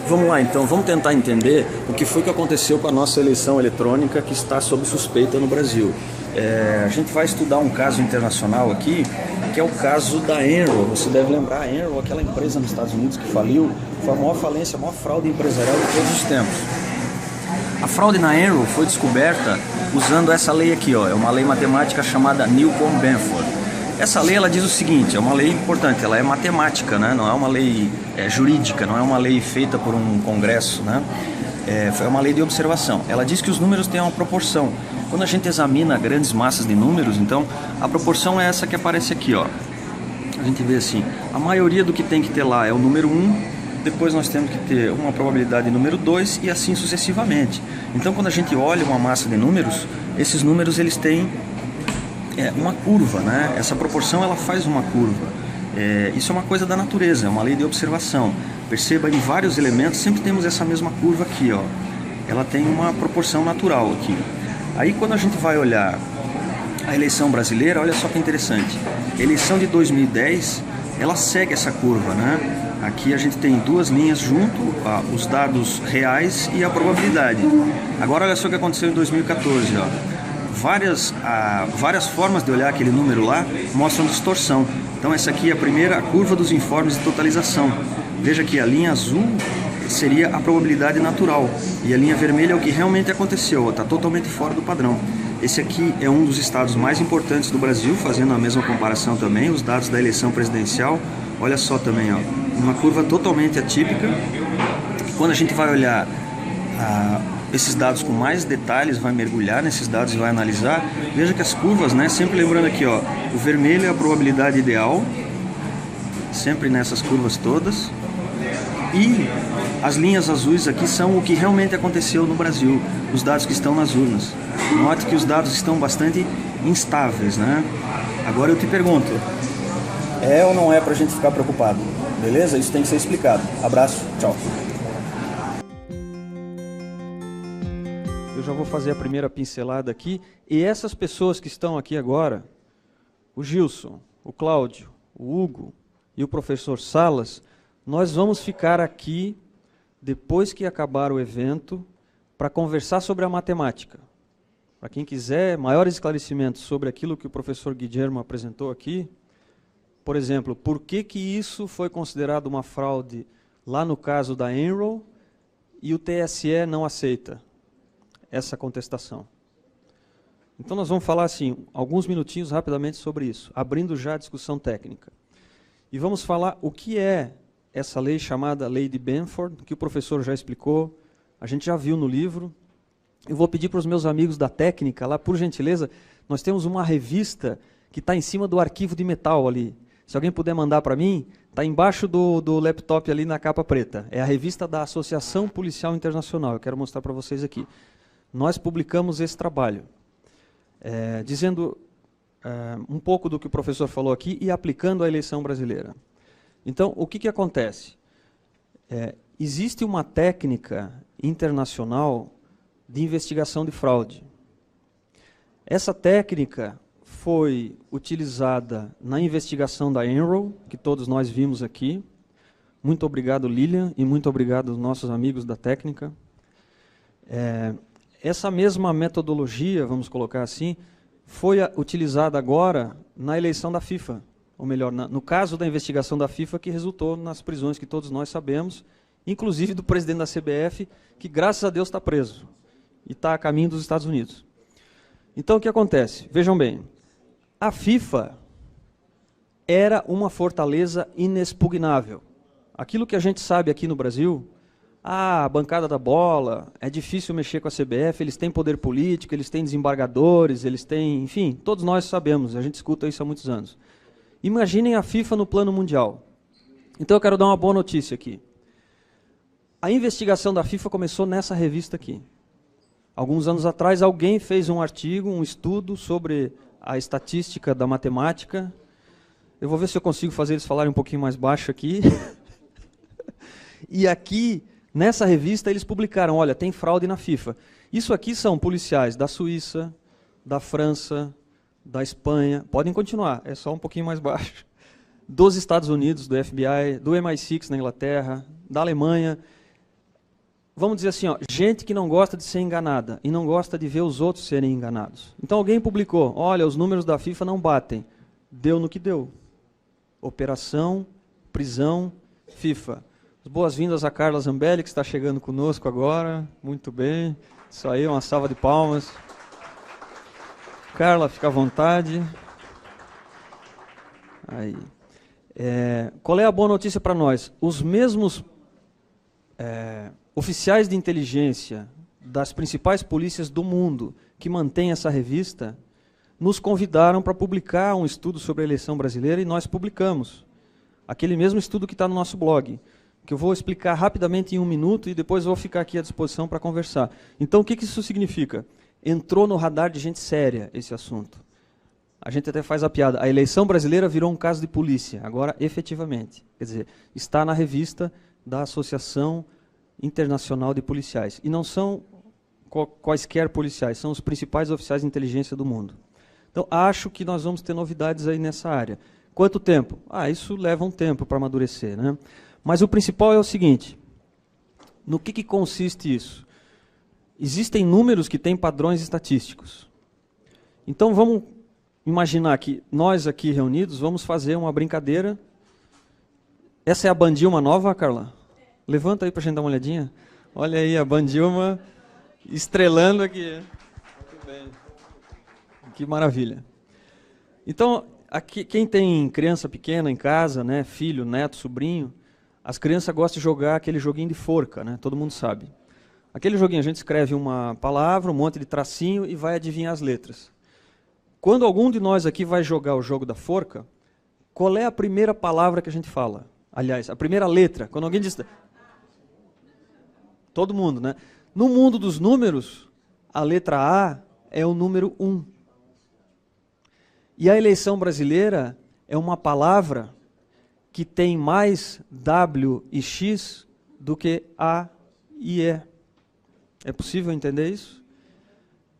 Vamos lá então, vamos tentar entender o que foi que aconteceu com a nossa eleição eletrônica que está sob suspeita no Brasil. A gente vai estudar um caso internacional aqui, que é o caso da Enron. Você deve lembrar, a Enron, aquela empresa nos Estados Unidos que faliu, foi a maior falência, a maior fraude empresarial de todos os tempos. A fraude na Enron foi descoberta usando essa lei aqui, ó, é uma lei matemática chamada Newcomb-Benford. Essa lei ela diz o seguinte, é uma lei importante, ela é matemática, né? Não é uma lei jurídica, não é uma lei feita por um congresso, né? É uma lei de observação. Ela diz que os números têm uma proporção. Quando a gente examina grandes massas de números, então a proporção é essa que aparece aqui, ó. A gente vê assim, a maioria do que tem que ter lá é o número 1, depois nós temos que ter uma probabilidade número 2 e assim sucessivamente. Então quando a gente olha uma massa de números, esses números eles têm uma curva, né? Essa proporção ela faz uma curva. Isso é uma coisa da natureza, é uma lei de observação. Perceba, em vários elementos sempre temos essa mesma curva aqui, ó. Ela tem uma proporção natural aqui. Aí quando a gente vai olhar a eleição brasileira, olha só que interessante. A eleição de 2010, ela segue essa curva, né? Aqui a gente tem duas linhas junto, os dados reais e a probabilidade. Agora olha só o que aconteceu em 2014, ó. Várias formas de olhar aquele número lá mostram distorção. Então essa aqui é a curva dos informes de totalização. Veja que a linha azul seria a probabilidade natural e a linha vermelha é o que realmente aconteceu, está totalmente fora do padrão. Esse aqui é um dos estados mais importantes do Brasil, fazendo a mesma comparação também, os dados da eleição presidencial. Olha só também, ó, uma curva totalmente atípica. Quando a gente vai olhar esses dados com mais detalhes, vai mergulhar nesses dados e vai analisar, veja que as curvas, né, sempre lembrando aqui, ó, o vermelho é a probabilidade ideal, sempre nessas curvas todas, e as linhas azuis aqui são o que realmente aconteceu no Brasil, os dados que estão nas urnas. Note que os dados estão bastante instáveis, né? Agora eu te pergunto, é ou não é pra gente ficar preocupado? Beleza? Isso tem que ser explicado. Abraço, tchau. Eu já vou fazer a primeira pincelada aqui. E essas pessoas que estão aqui agora, o Gilson, o Cláudio, o Hugo e o professor Salas, nós vamos ficar aqui, depois que acabar o evento, para conversar sobre a matemática. Para quem quiser maiores esclarecimentos sobre aquilo que o professor Guilherme apresentou aqui, por exemplo, por que isso foi considerado uma fraude lá no caso da Enron e o TSE não aceita essa contestação. Então nós vamos falar assim, alguns minutinhos rapidamente sobre isso, abrindo já a discussão técnica. E vamos falar o que é essa lei chamada Lei de Benford, que o professor já explicou, a gente já viu no livro. Eu vou pedir para os meus amigos da técnica lá, por gentileza, nós temos uma revista que está em cima do arquivo de metal ali. Se alguém puder mandar para mim, está embaixo do laptop ali na capa preta. É a revista da Associação Policial Internacional, eu quero mostrar para vocês aqui. Nós publicamos esse trabalho, dizendo um pouco do que o professor falou aqui e aplicando à eleição brasileira. Então, o que acontece? Existe uma técnica internacional de investigação de fraude. Essa técnica foi utilizada na investigação da Enron, que todos nós vimos aqui. Muito obrigado, Lilian, e muito obrigado aos nossos amigos da técnica. Essa mesma metodologia, vamos colocar assim, foi utilizada agora na eleição da FIFA, ou melhor, no caso da investigação da FIFA, que resultou nas prisões que todos nós sabemos, inclusive do presidente da CBF, que graças a Deus está preso, e está a caminho dos Estados Unidos. Então o que acontece? Vejam bem, a FIFA era uma fortaleza inexpugnável. Aquilo que a gente sabe aqui no Brasil, a bancada da bola, é difícil mexer com a CBF, eles têm poder político, eles têm desembargadores, eles têm, enfim, todos nós sabemos, a gente escuta isso há muitos anos. Imaginem a FIFA no plano mundial. Então eu quero dar uma boa notícia aqui. A investigação da FIFA começou nessa revista aqui. Alguns anos atrás alguém fez um artigo, um estudo sobre a estatística da matemática. Eu vou ver se eu consigo fazer eles falarem um pouquinho mais baixo aqui. E aqui, nessa revista, eles publicaram, olha, tem fraude na FIFA. Isso aqui são policiais da Suíça, da França, da Espanha, podem continuar, é só um pouquinho mais baixo, dos Estados Unidos, do FBI, do MI6 na Inglaterra, da Alemanha. vamos dizer assim, ó, gente que não gosta de ser enganada e não gosta de ver os outros serem enganados. Então alguém publicou, olha, os números da FIFA não batem. Deu no que deu. Operação, prisão, FIFA. Boas-vindas a Carla Zambelli, que está chegando conosco agora. Muito bem. Isso aí, uma salva de palmas. Carla, fica à vontade. Aí. Qual é a boa notícia para nós? Os mesmos oficiais de inteligência das principais polícias do mundo que mantêm essa revista nos convidaram para publicar um estudo sobre a eleição brasileira e nós publicamos. Aquele mesmo estudo que está no nosso blog, que eu vou explicar rapidamente em 1 minuto e depois vou ficar aqui à disposição para conversar. Então, o que isso significa? Entrou no radar de gente séria esse assunto. A gente até faz a piada. A eleição brasileira virou um caso de polícia, agora efetivamente. Quer dizer, está na revista da Associação Internacional de Policiais. E não são quaisquer policiais, são os principais oficiais de inteligência do mundo. Então, acho que nós vamos ter novidades aí nessa área. Quanto tempo? Isso leva um tempo para amadurecer, né? Mas o principal é o seguinte, no que consiste isso? Existem números que têm padrões estatísticos. Então, vamos imaginar que nós aqui reunidos vamos fazer uma brincadeira. Essa é a Bandilma nova, Carla? Levanta aí para a gente dar uma olhadinha. Olha aí a Bandilma estrelando aqui. Muito bem. Que maravilha. Então, aqui, quem tem criança pequena em casa, né, filho, neto, sobrinho, as crianças gostam de jogar aquele joguinho de forca, né, todo mundo sabe. Aquele joguinho, a gente escreve uma palavra, um monte de tracinho e vai adivinhar as letras. Quando algum de nós aqui vai jogar o jogo da forca, qual é a primeira palavra que a gente fala? Aliás, a primeira letra. Quando alguém diz... Todo mundo, né? No mundo dos números, a letra A é o número 1. E a eleição brasileira é uma palavra que tem mais W e X do que A e E. É possível entender isso?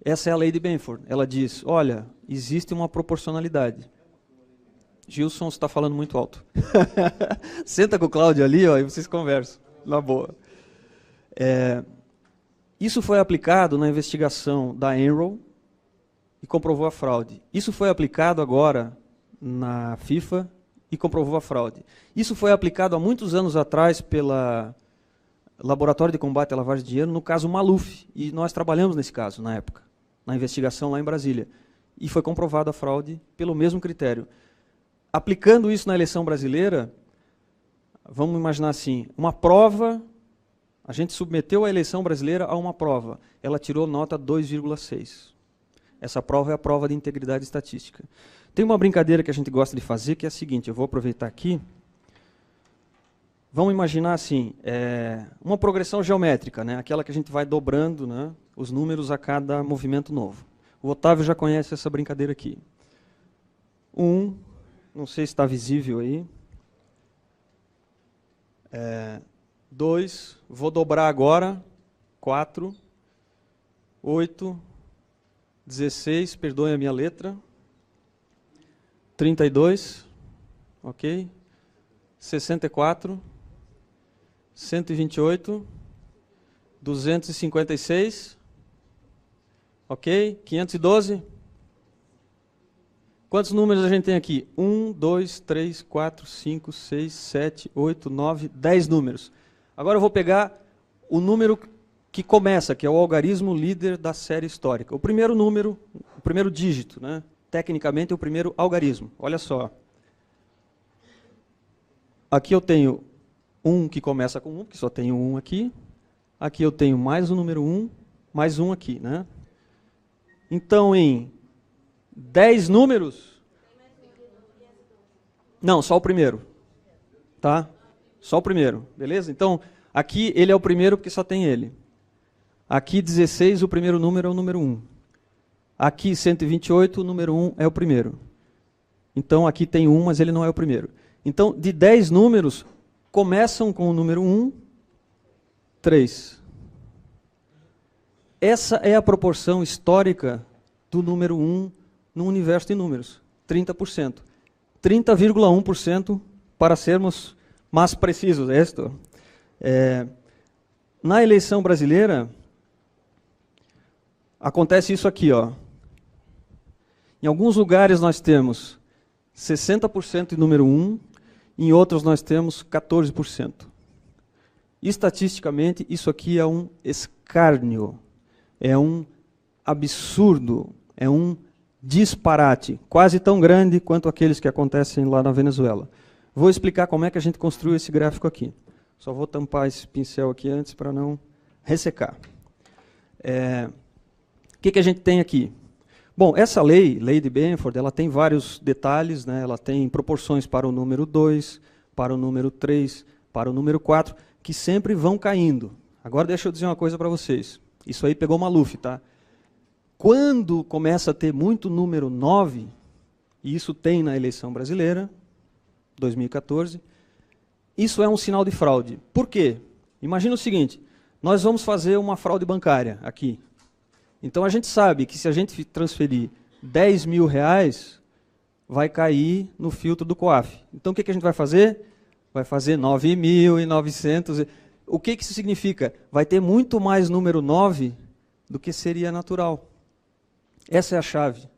Essa é a lei de Benford. Ela diz, olha, existe uma proporcionalidade. Gilson, você está falando muito alto. Senta com o Cláudio ali, ó, e vocês conversam, na boa. Isso foi aplicado na investigação da Enroll e comprovou a fraude. Isso foi aplicado agora na FIFA e comprovou a fraude. Isso foi aplicado há muitos anos atrás pela Laboratório de Combate à Lavagem de Dinheiro, no caso Maluf, e nós trabalhamos nesse caso, na época, na investigação lá em Brasília. E foi comprovada a fraude pelo mesmo critério. Aplicando isso na eleição brasileira, vamos imaginar assim, uma prova, a gente submeteu a eleição brasileira a uma prova, ela tirou nota 2,6. Essa prova é a prova de integridade estatística. Tem uma brincadeira que a gente gosta de fazer, que é a seguinte, eu vou aproveitar aqui. Vamos imaginar assim, uma progressão geométrica, né? Aquela que a gente vai dobrando, né, os números a cada movimento novo. O Otávio já conhece essa brincadeira aqui. 1, não sei se está visível aí. 2, vou dobrar agora. 4, 8, 16, perdoem a minha letra. 32, ok. 64, 128, 256, ok. 512. Quantos números a gente tem aqui? 1, 2, 3, 4, 5, 6, 7, 8, 9, 10 números. Agora eu vou pegar o número que começa, que é o algarismo líder da série histórica. O primeiro número, o primeiro dígito, né? Tecnicamente é o primeiro algarismo. Olha só. Aqui eu tenho 1 que começa com 1, que só tenho 1 aqui. Aqui eu tenho mais o número 1, mais 1 aqui, né? Então, em 10 números... Não, só o primeiro. Tá? Só o primeiro, beleza? Então, aqui ele é o primeiro porque só tem ele. Aqui 16, o primeiro número é o número 1. Aqui 128, o número 1 é o primeiro. Então, aqui tem 1, mas ele não é o primeiro. Então, de 10 números, começam com o número 1, 3. Essa é a proporção histórica do número 1 no universo de números, 30%. 30,1% para sermos mais precisos. Na eleição brasileira, acontece isso aqui, ó. Em alguns lugares nós temos 60% de número 1, em outros nós temos 14%. Estatisticamente, isso aqui é um escárnio, é um absurdo, é um disparate, quase tão grande quanto aqueles que acontecem lá na Venezuela. Vou explicar como é que a gente construiu esse gráfico aqui. Só vou tampar esse pincel aqui antes para não ressecar. O que a gente tem aqui? Bom, essa lei de Benford, ela tem vários detalhes, né? Ela tem proporções para o número 2, para o número 3, para o número 4, que sempre vão caindo. Agora deixa eu dizer uma coisa para vocês. Isso aí pegou Maluf, tá? Quando começa a ter muito número 9, e isso tem na eleição brasileira, 2014, isso é um sinal de fraude. Por quê? Imagina o seguinte, nós vamos fazer uma fraude bancária aqui. Então a gente sabe que se a gente transferir 10 mil reais, vai cair no filtro do COAF. Então o que a gente vai fazer? Vai fazer 9.900. O que isso significa? Vai ter muito mais número 9 do que seria natural. Essa é a chave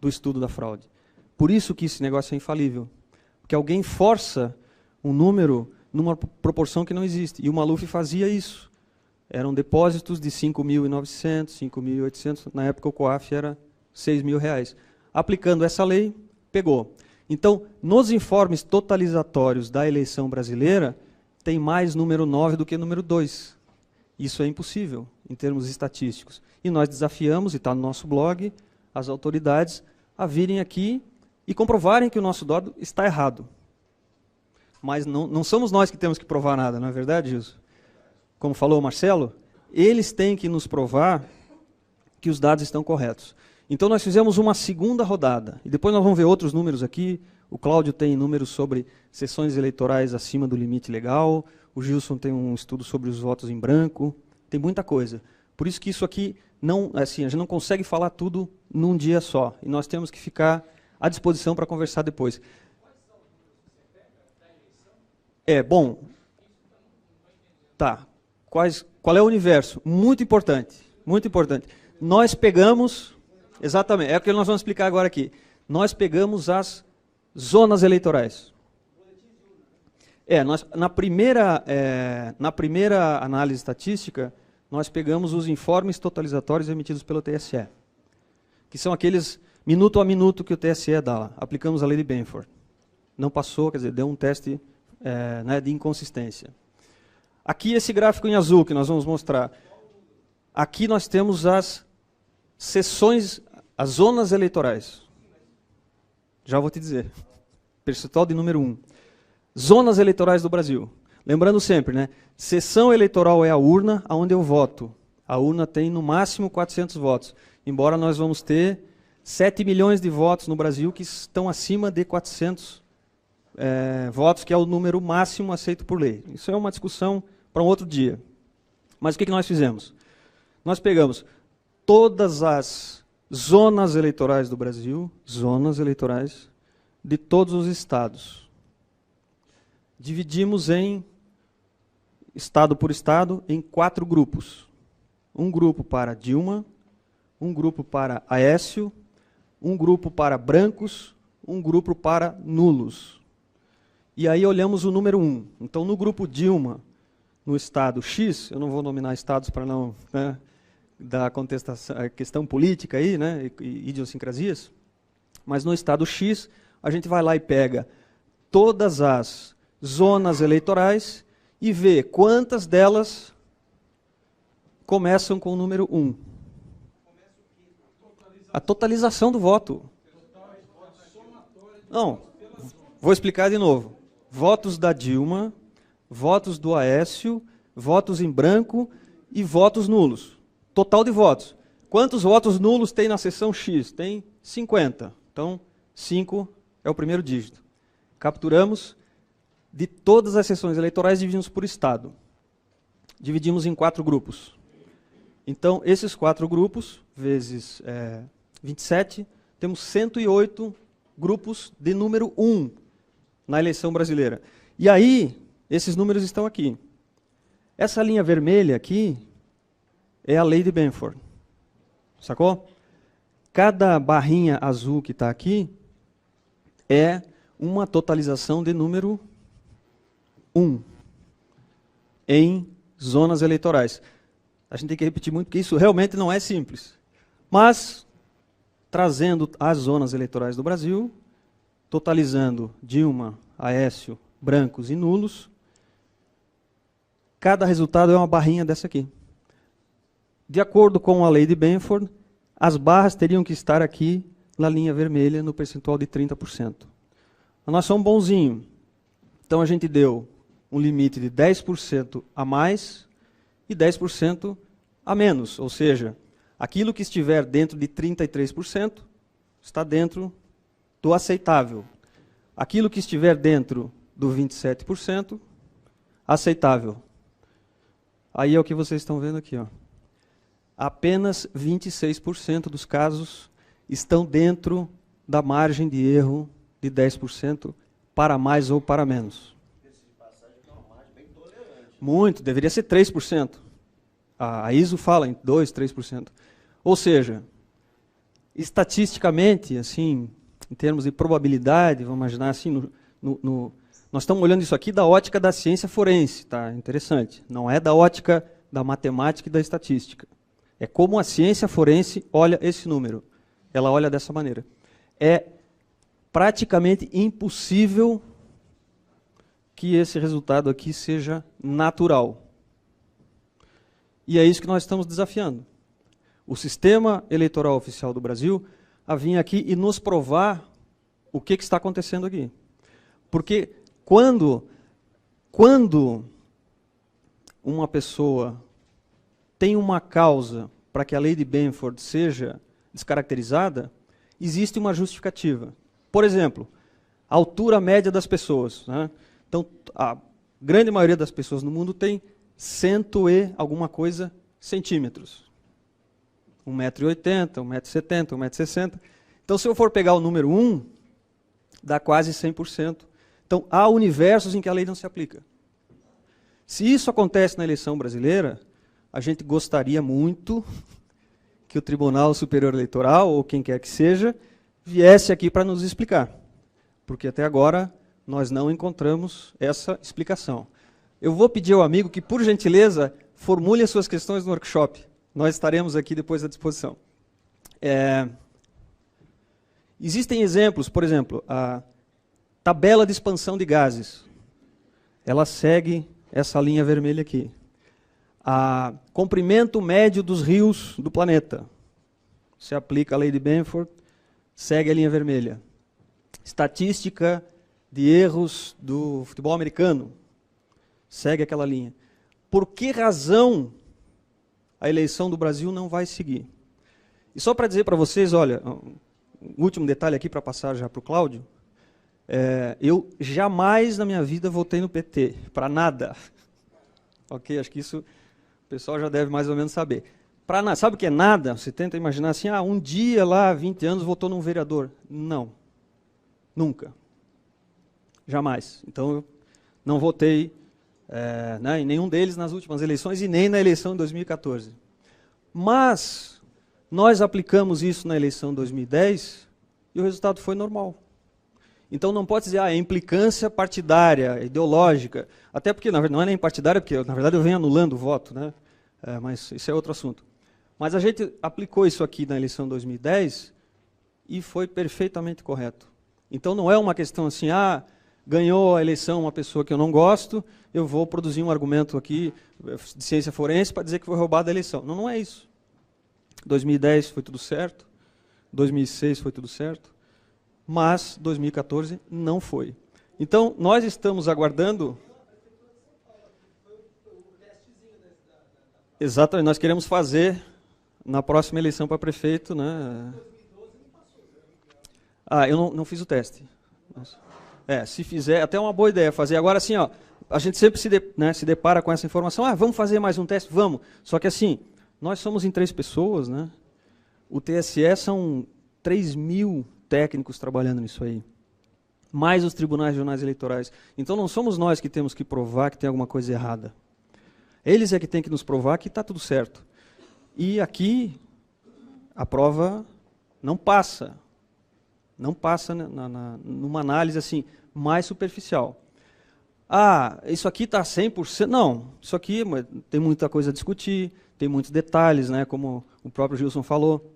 do estudo da fraude. Por isso que esse negócio é infalível. Porque alguém força um número numa proporção que não existe. E o Maluf fazia isso. Eram depósitos de 5.900, 5.800. Na época o COAF era 6 mil reais. Aplicando essa lei, pegou. Então, nos informes totalizatórios da eleição brasileira, tem mais número 9 do que número 2. Isso é impossível, em termos estatísticos. E nós desafiamos, e está no nosso blog, as autoridades a virem aqui e comprovarem que o nosso dado está errado. Mas não somos nós que temos que provar nada, não é verdade, Gilson? Como falou o Marcelo, eles têm que nos provar que os dados estão corretos. Então nós fizemos uma segunda rodada, e depois nós vamos ver outros números aqui. O Cláudio tem números sobre sessões eleitorais acima do limite legal, o Gilson tem um estudo sobre os votos em branco, tem muita coisa. Por isso que isso aqui, não, assim, a gente não consegue falar tudo num dia só, e nós temos que ficar à disposição para conversar depois. Bom, tá. Qual é o universo? Muito importante, muito importante. Nós pegamos, exatamente, é o que nós vamos explicar agora aqui. Nós pegamos as zonas eleitorais. Na primeira análise estatística, nós pegamos os informes totalizatórios emitidos pelo TSE, que são aqueles minuto a minuto que o TSE dá lá. Aplicamos a lei de Benford. Não passou, quer dizer, deu um teste de inconsistência. Aqui esse gráfico em azul que nós vamos mostrar. Aqui nós temos as sessões, as zonas eleitorais. Já vou te dizer. Percentual de número 1. Zonas eleitorais do Brasil. Lembrando sempre, né? Sessão eleitoral é a urna onde eu voto. A urna tem no máximo 400 votos. Embora nós vamos ter 7 milhões de votos no Brasil que estão acima de 400 votos, que é o número máximo aceito por lei. Isso é uma discussão para um outro dia. Mas o que nós fizemos? Nós pegamos todas as zonas eleitorais do Brasil, zonas eleitorais de todos os estados. Dividimos estado por estado, em 4 grupos. Um grupo para Dilma, um grupo para Aécio, um grupo para brancos, um grupo para nulos. E aí olhamos o número 1. Então, no grupo Dilma, no estado X, eu não vou nominar estados para não dar contestação, a questão política aí, né, e idiosincrasias, mas no estado X, a gente vai lá e pega todas as zonas eleitorais e vê quantas delas começam com o número 1. A totalização do voto. Não, vou explicar de novo. Votos da Dilma, votos do Aécio, votos em branco e votos nulos. Total de votos. Quantos votos nulos tem na seção X? Tem 50. Então, 5 é o primeiro dígito. Capturamos de todas as sessões eleitorais, dividimos por estado. Dividimos em 4 grupos. Então, esses 4 grupos, vezes 27, temos 108 grupos de número 1 na eleição brasileira. E aí, esses números estão aqui. Essa linha vermelha aqui é a lei de Benford. Sacou? Cada barrinha azul que está aqui é uma totalização de número 1 em zonas eleitorais. A gente tem que repetir muito, porque isso realmente não é simples. Mas, trazendo as zonas eleitorais do Brasil, totalizando Dilma, Aécio, brancos e nulos, cada resultado é uma barrinha dessa aqui. De acordo com a lei de Benford, as barras teriam que estar aqui na linha vermelha, no percentual de 30%. Nós somos bonzinhos. Então a gente deu um limite de 10% a mais e 10% a menos. Ou seja, aquilo que estiver dentro de 33% está dentro do aceitável. Aquilo que estiver dentro do 27%, aceitável. Aí é o que vocês estão vendo aqui, ó. Apenas 26% dos casos estão dentro da margem de erro de 10% para mais ou para menos. Muito, deveria ser 3%. A ISO fala em 2%, 3%. Ou seja, estatisticamente, assim, em termos de probabilidade, vamos imaginar assim, nós estamos olhando isso aqui da ótica da ciência forense, tá? Interessante. Não é da ótica da matemática e da estatística. É como a ciência forense olha esse número. Ela olha dessa maneira. É praticamente impossível que esse resultado aqui seja natural. E é isso que nós estamos desafiando. O sistema eleitoral oficial do Brasil a vir aqui e nos provar o que está acontecendo aqui. Porque quando uma pessoa tem uma causa para que a lei de Benford seja descaracterizada, existe uma justificativa. Por exemplo, a altura média das pessoas, né? Então, a grande maioria das pessoas no mundo tem 100 e alguma coisa centímetros. 1,80 m, 1,70 m, 1,60 m. Então, se eu for pegar o número 1, dá quase 100%. Então, há universos em que a lei não se aplica. Se isso acontece na eleição brasileira, a gente gostaria muito que o Tribunal Superior Eleitoral, ou quem quer que seja, viesse aqui para nos explicar. Porque até agora nós não encontramos essa explicação. Eu vou pedir ao amigo que, por gentileza, formule as suas questões no workshop. Nós estaremos aqui depois à disposição. Existem exemplos, por exemplo, a tabela de expansão de gases. Ela segue essa linha vermelha aqui. A comprimento médio dos rios do planeta. Se aplica a lei de Benford, segue a linha vermelha. Estatística de erros do futebol americano. Segue aquela linha. Por que razão a eleição do Brasil não vai seguir? E só para dizer para vocês, olha, um último detalhe aqui para passar já para o Cláudio. Eu jamais na minha vida votei no PT, para nada. Ok, acho que isso o pessoal já deve mais ou menos saber. Sabe o que é nada? Você tenta imaginar assim, um dia lá, 20 anos, votou num vereador. Não. Nunca. Jamais. Então, eu não votei em nenhum deles nas últimas eleições e nem na eleição de 2014. Mas, nós aplicamos isso na eleição de 2010 e o resultado foi normal. Então, não pode dizer, é implicância partidária, ideológica. Até porque, na verdade, não é nem partidária, porque, na verdade, eu venho anulando o voto, né? Mas isso é outro assunto. Mas a gente aplicou isso aqui na eleição de 2010 e foi perfeitamente correto. Então, não é uma questão assim, ganhou a eleição uma pessoa que eu não gosto, eu vou produzir um argumento aqui de ciência forense para dizer que foi roubada a eleição. Não, não é isso. 2010 foi tudo certo, 2006 foi tudo certo, mas 2014 não foi. Então, nós estamos aguardando... Exatamente, nós queremos fazer na próxima eleição para prefeito, né? Eu não fiz o teste. Se fizer, até uma boa ideia fazer. Agora, assim, a gente sempre se depara com essa informação, vamos fazer mais um teste? Vamos. Só que assim, nós somos em 3 pessoas, né? O TSE são 3.000 técnicos trabalhando nisso aí. Mais os tribunais regionais eleitorais. Então não somos nós que temos que provar que tem alguma coisa errada. Eles é que têm que nos provar que está tudo certo. E aqui a prova não passa. Não passa numa análise assim, mais superficial. Ah, isso aqui está 100%. Não, isso aqui tem muita coisa a discutir, tem muitos detalhes, né, como o próprio Gilson falou.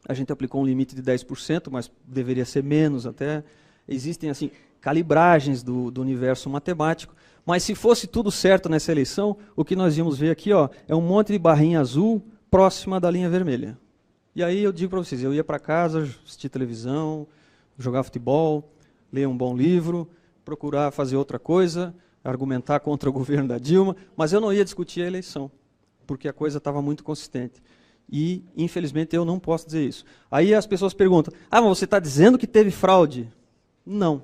A gente aplicou um limite de 10%, mas deveria ser menos até. Existem assim calibragens do universo matemático. Mas se fosse tudo certo nessa eleição, o que nós íamos ver aqui é um monte de barrinha azul próxima da linha vermelha. E aí eu digo para vocês, eu ia para casa, assistir televisão, jogar futebol, ler um bom livro, procurar fazer outra coisa, argumentar contra o governo da Dilma, mas eu não ia discutir a eleição, porque a coisa estava muito consistente. E, infelizmente, eu não posso dizer isso. Aí as pessoas perguntam, mas você está dizendo que teve fraude? Não,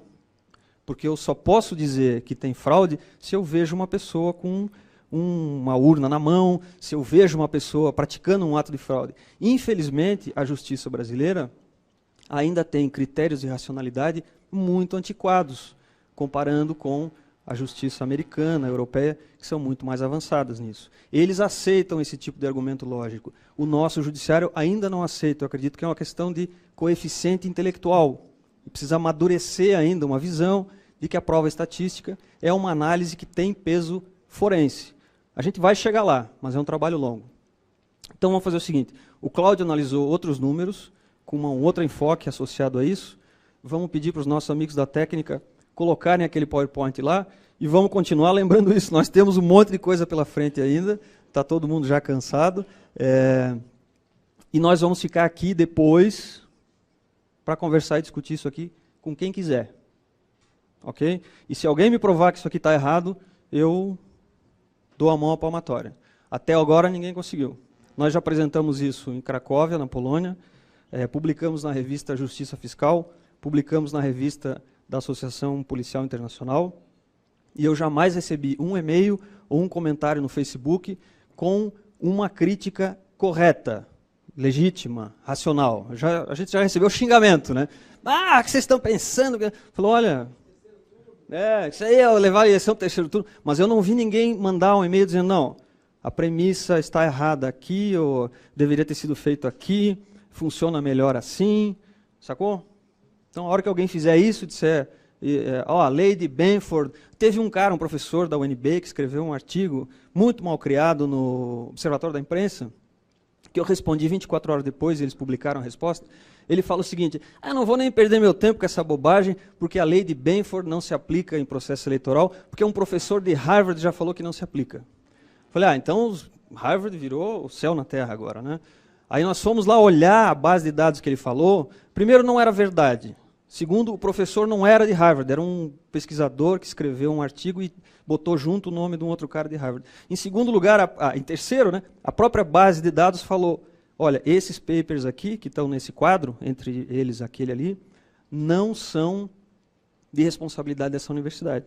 porque eu só posso dizer que tem fraude se eu vejo uma pessoa com uma urna na mão, se eu vejo uma pessoa praticando um ato de fraude. Infelizmente, a justiça brasileira ainda tem critérios de racionalidade muito antiquados, comparando com a justiça americana, europeia, que são muito mais avançadas nisso. Eles aceitam esse tipo de argumento lógico. O nosso judiciário ainda não aceita. Eu acredito que é uma questão de coeficiente intelectual. Precisa amadurecer ainda uma visão de que a prova estatística é uma análise que tem peso forense. A gente vai chegar lá, mas é um trabalho longo. Então vamos fazer o seguinte, o Cláudio analisou outros números, com um outro enfoque associado a isso. Vamos pedir para os nossos amigos da técnica colocarem aquele PowerPoint lá e vamos continuar lembrando isso. Nós temos um monte de coisa pela frente ainda, está todo mundo já cansado. E nós vamos ficar aqui depois para conversar e discutir isso aqui com quem quiser. Ok? E se alguém me provar que isso aqui está errado, eu dou a mão à palmatória. Até agora ninguém conseguiu. Nós já apresentamos isso em Cracóvia, na Polônia, publicamos na revista Justiça Fiscal, publicamos na revista da Associação Policial Internacional, e eu jamais recebi um e-mail ou um comentário no Facebook com uma crítica correta, legítima, racional. A gente já recebeu xingamento, né? O que vocês estão pensando? Falou, olha, isso aí é levar a eleição para o terceiro turno, mas eu não vi ninguém mandar um e-mail dizendo, não, a premissa está errada aqui, ou deveria ter sido feito aqui, funciona melhor assim, sacou? Então, a hora que alguém fizer isso, disser, a lei de Benford, teve um cara, um professor da UNB, que escreveu um artigo muito mal criado no Observatório da Imprensa, que eu respondi 24 horas depois, e eles publicaram a resposta. Ele fala o seguinte, não vou nem perder meu tempo com essa bobagem, porque a lei de Benford não se aplica em processo eleitoral, porque um professor de Harvard já falou que não se aplica. Falei, então Harvard virou o céu na terra agora, né? Aí nós fomos lá olhar a base de dados que ele falou. Primeiro, não era verdade. Segundo, o professor não era de Harvard, era um pesquisador que escreveu um artigo e botou junto o nome de um outro cara de Harvard. Em segundo lugar, em terceiro, né, a própria base de dados falou, olha, esses papers aqui, que estão nesse quadro, entre eles aquele ali, não são de responsabilidade dessa universidade.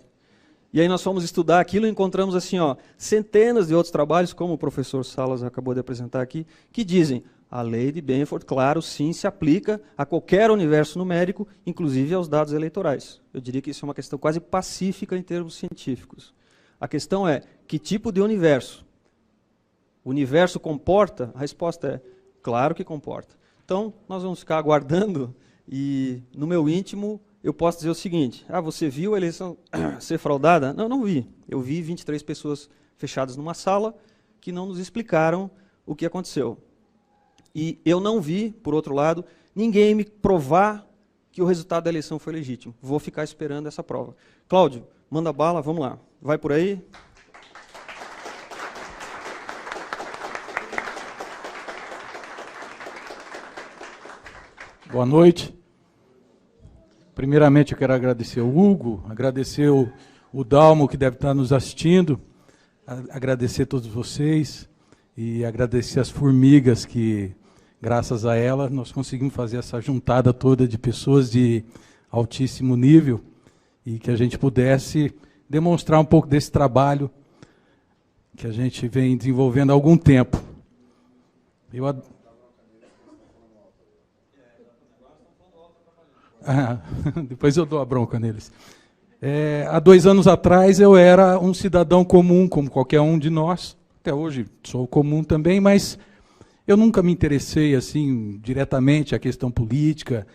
E aí nós fomos estudar aquilo e encontramos assim, centenas de outros trabalhos, como o professor Salas acabou de apresentar aqui, que dizem, a lei de Benford, claro, sim, se aplica a qualquer universo numérico, inclusive aos dados eleitorais. Eu diria que isso é uma questão quase pacífica em termos científicos. A questão é, que tipo de universo? O universo comporta? A resposta é, claro que comporta. Então, nós vamos ficar aguardando e, no meu íntimo, eu posso dizer o seguinte, você viu a eleição ser fraudada? Não, não vi. Eu vi 23 pessoas fechadas numa sala que não nos explicaram o que aconteceu. E eu não vi, por outro lado, ninguém me provar que o resultado da eleição foi legítimo. Vou ficar esperando essa prova. Cláudio, manda bala, vamos lá. Vai por aí. Boa noite. Primeiramente, eu quero agradecer o Hugo, agradecer o Dalmo, que deve estar nos assistindo, agradecer a todos vocês e agradecer as formigas que, graças a ela, nós conseguimos fazer essa juntada toda de pessoas de altíssimo nível e que a gente pudesse demonstrar um pouco desse trabalho que a gente vem desenvolvendo há algum tempo. Depois eu dou a bronca neles. Há 2 anos atrás eu era um cidadão comum, como qualquer um de nós, até hoje sou comum também, mas eu nunca me interessei assim diretamente à questão política,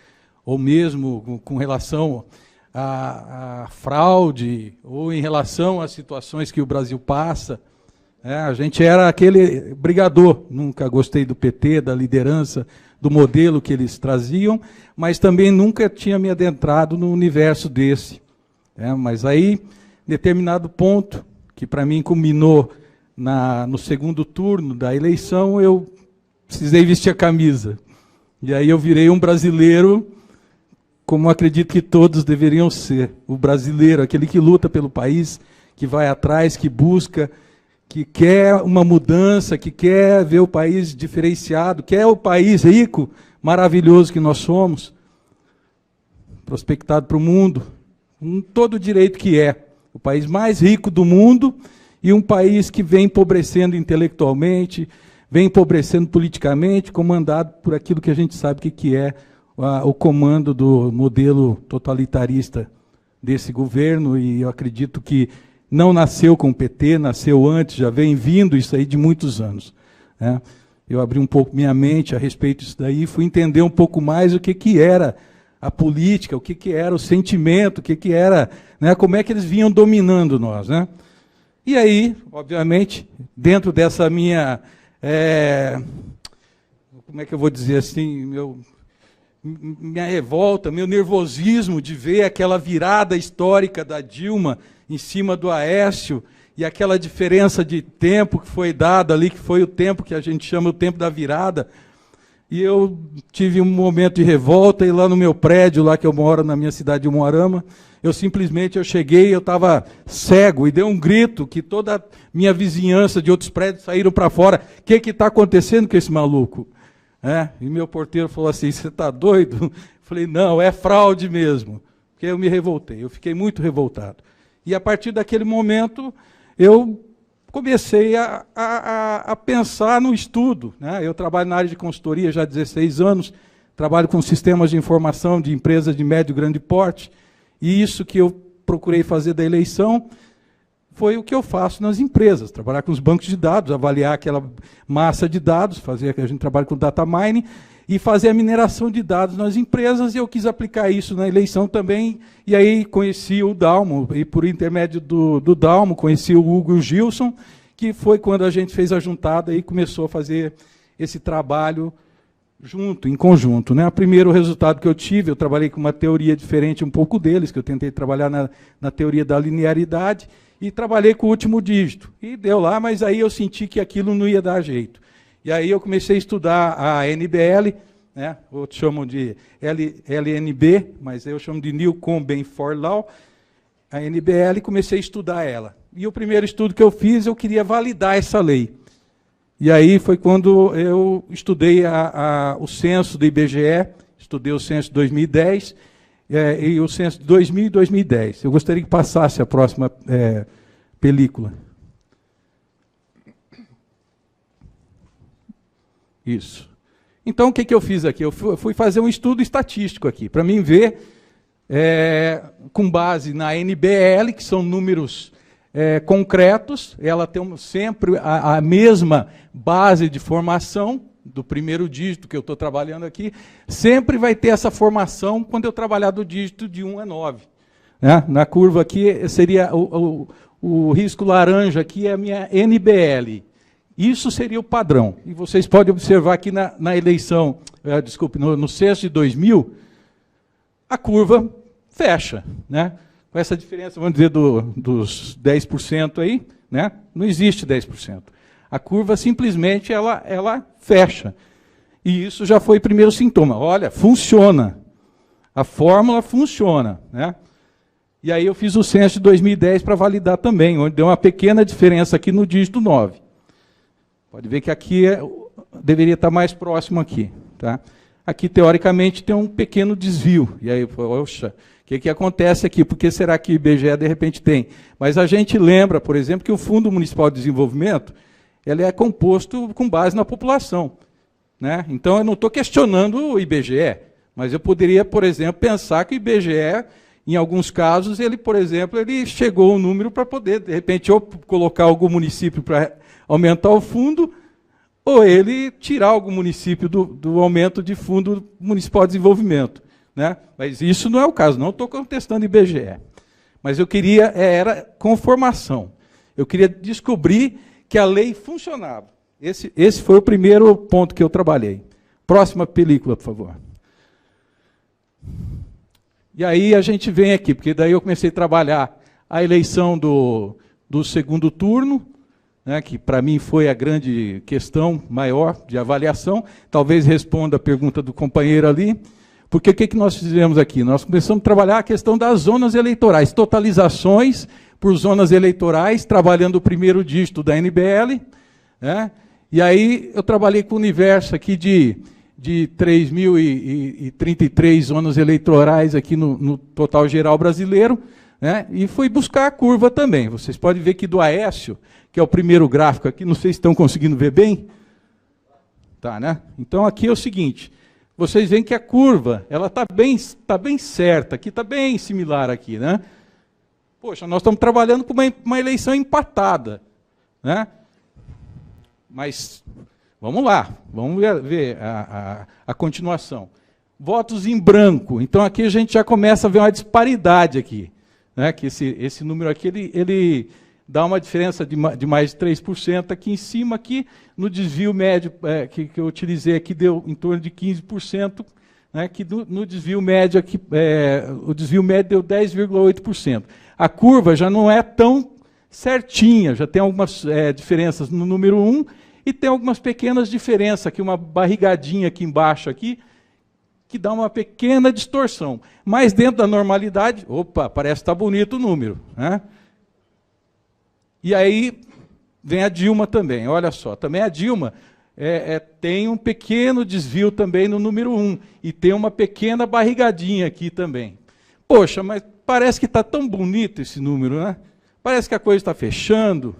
ou mesmo com relação à fraude, ou em relação às situações que o Brasil passa. A gente era aquele brigador, nunca gostei do PT, da liderança, do modelo que eles traziam, mas também nunca tinha me adentrado no universo desse. Mas aí, em determinado ponto, que para mim culminou no segundo turno da eleição, eu precisei vestir a camisa. E aí eu virei um brasileiro, como acredito que todos deveriam ser. O brasileiro, aquele que luta pelo país, que vai atrás, que busca, que quer uma mudança, que quer ver o país diferenciado, quer o país rico, maravilhoso que nós somos, prospectado para o mundo, com todo o direito que é. O país mais rico do mundo e um país que vem empobrecendo intelectualmente, vem empobrecendo politicamente, comandado por aquilo que a gente sabe que é o comando do modelo totalitarista desse governo, e eu acredito que não nasceu com o PT, nasceu antes, já vem vindo isso aí de muitos anos. Eu abri um pouco minha mente a respeito disso daí, fui entender um pouco mais o que era a política, o que era o sentimento, o que era, como é que eles vinham dominando nós. E aí, obviamente, dentro dessa minha, como é que eu vou dizer assim, minha revolta, meu nervosismo de ver aquela virada histórica da Dilma em cima do Aécio, e aquela diferença de tempo que foi dada ali, que foi o tempo que a gente chama o tempo da virada. E eu tive um momento de revolta, e lá no meu prédio, lá que eu moro, na minha cidade de Umuarama, eu cheguei, eu estava cego, e dei um grito, que toda a minha vizinhança de outros prédios saíram para fora. O que está acontecendo com esse maluco? E meu porteiro falou assim, você está doido? Eu falei, não, é fraude mesmo. Porque eu me revoltei, eu fiquei muito revoltado. E a partir daquele momento, eu comecei a pensar no estudo. Eu trabalho na área de consultoria já há 16 anos, trabalho com sistemas de informação de empresas de médio e grande porte, e isso que eu procurei fazer da eleição foi o que eu faço nas empresas, trabalhar com os bancos de dados, avaliar aquela massa de dados, a gente trabalha com data mining, e fazer a mineração de dados nas empresas, e eu quis aplicar isso na eleição também, e aí conheci o Dalmo, e por intermédio do Dalmo, conheci o Hugo e o Gilson, que foi quando a gente fez a juntada e começou a fazer esse trabalho em conjunto. O primeiro resultado que eu tive, eu trabalhei com uma teoria diferente um pouco deles, que eu tentei trabalhar na teoria da linearidade, e trabalhei com o último dígito. E deu lá, mas aí eu senti que aquilo não ia dar jeito. E aí eu comecei a estudar a NBL, outros chamam de LNB, mas eu chamo de Newcomb Benford Law, a NBL, e comecei a estudar ela. E o primeiro estudo que eu fiz, eu queria validar essa lei. E aí foi quando eu estudei o censo do IBGE, estudei o censo de 2010, e o censo de 2000 e 2010. Eu gostaria que passasse a próxima película. Isso. Então, o que eu fiz aqui? Eu fui fazer um estudo estatístico aqui, para mim ver, com base na NBL, que são números concretos, ela tem sempre a mesma base de formação, do primeiro dígito que eu estou trabalhando aqui, sempre vai ter essa formação quando eu trabalhar do dígito de 1 a 9. Na curva aqui, seria o risco laranja, aqui é a minha NBL. Isso seria o padrão. E vocês podem observar aqui na eleição, no censo de 2000, a curva fecha. Com essa diferença, vamos dizer, dos 10% aí, não existe 10%. A curva simplesmente ela fecha. E isso já foi o primeiro sintoma. Olha, funciona. A fórmula funciona. E aí eu fiz o censo de 2010 para validar também, onde deu uma pequena diferença aqui no dígito 9. Pode ver que aqui deveria estar mais próximo aqui. Aqui, teoricamente, tem um pequeno desvio. E aí, poxa, o que acontece aqui? Por que será que o IBGE, de repente, tem? Mas a gente lembra, por exemplo, que o Fundo Municipal de Desenvolvimento ele é composto com base na população. Então, eu não estou questionando o IBGE, mas eu poderia, por exemplo, pensar que o IBGE, em alguns casos, ele, por exemplo, ele chegou ao número para poder, de repente, ou colocar algum município para aumentar o fundo, ou ele tirar algum município do aumento de fundo municipal de desenvolvimento, né? Mas isso não é o caso, não estou contestando IBGE. Mas eu queria, era conformação. Eu queria descobrir que a lei funcionava. Esse foi o primeiro ponto que eu trabalhei. Próxima película, por favor. E aí a gente vem aqui, porque daí eu comecei a trabalhar a eleição do segundo turno, né, que para mim foi a grande questão maior de avaliação. Talvez responda a pergunta do companheiro ali. Porque o que nós fizemos aqui? Nós começamos a trabalhar a questão das zonas eleitorais, totalizações por zonas eleitorais, trabalhando o primeiro dígito da NBL, né? E aí eu trabalhei com o universo aqui de 3.033 zonas eleitorais aqui no total geral brasileiro, né? E fui buscar a curva também. Vocês podem ver que do Aécio, que é o primeiro gráfico aqui, não sei se estão conseguindo ver bem. Tá, né? Então aqui é o seguinte, vocês veem que a curva ela está bem certa, aqui está bem similar aqui, né? Poxa, nós estamos trabalhando com uma eleição empatada, né? Mas vamos lá, vamos ver a continuação. Votos em branco. Então aqui a gente já começa a ver uma disparidade aqui, né? Que esse número aqui ele dá uma diferença de mais de 3%. Aqui em cima, aqui no desvio médio que eu utilizei aqui deu em torno de 15%, né? Que no desvio médio aqui, o desvio médio deu 10,8%. A curva já não é tão certinha, já tem algumas diferenças no número 1 e tem algumas pequenas diferenças aqui, uma barrigadinha aqui embaixo aqui, que dá uma pequena distorção. Mas dentro da normalidade, opa, parece que está bonito o número, né? E aí vem a Dilma também, olha só, também a Dilma tem um pequeno desvio também no número 1, e tem uma pequena barrigadinha aqui também. Poxa, mas parece que está tão bonito esse número, né? Parece que a coisa está fechando,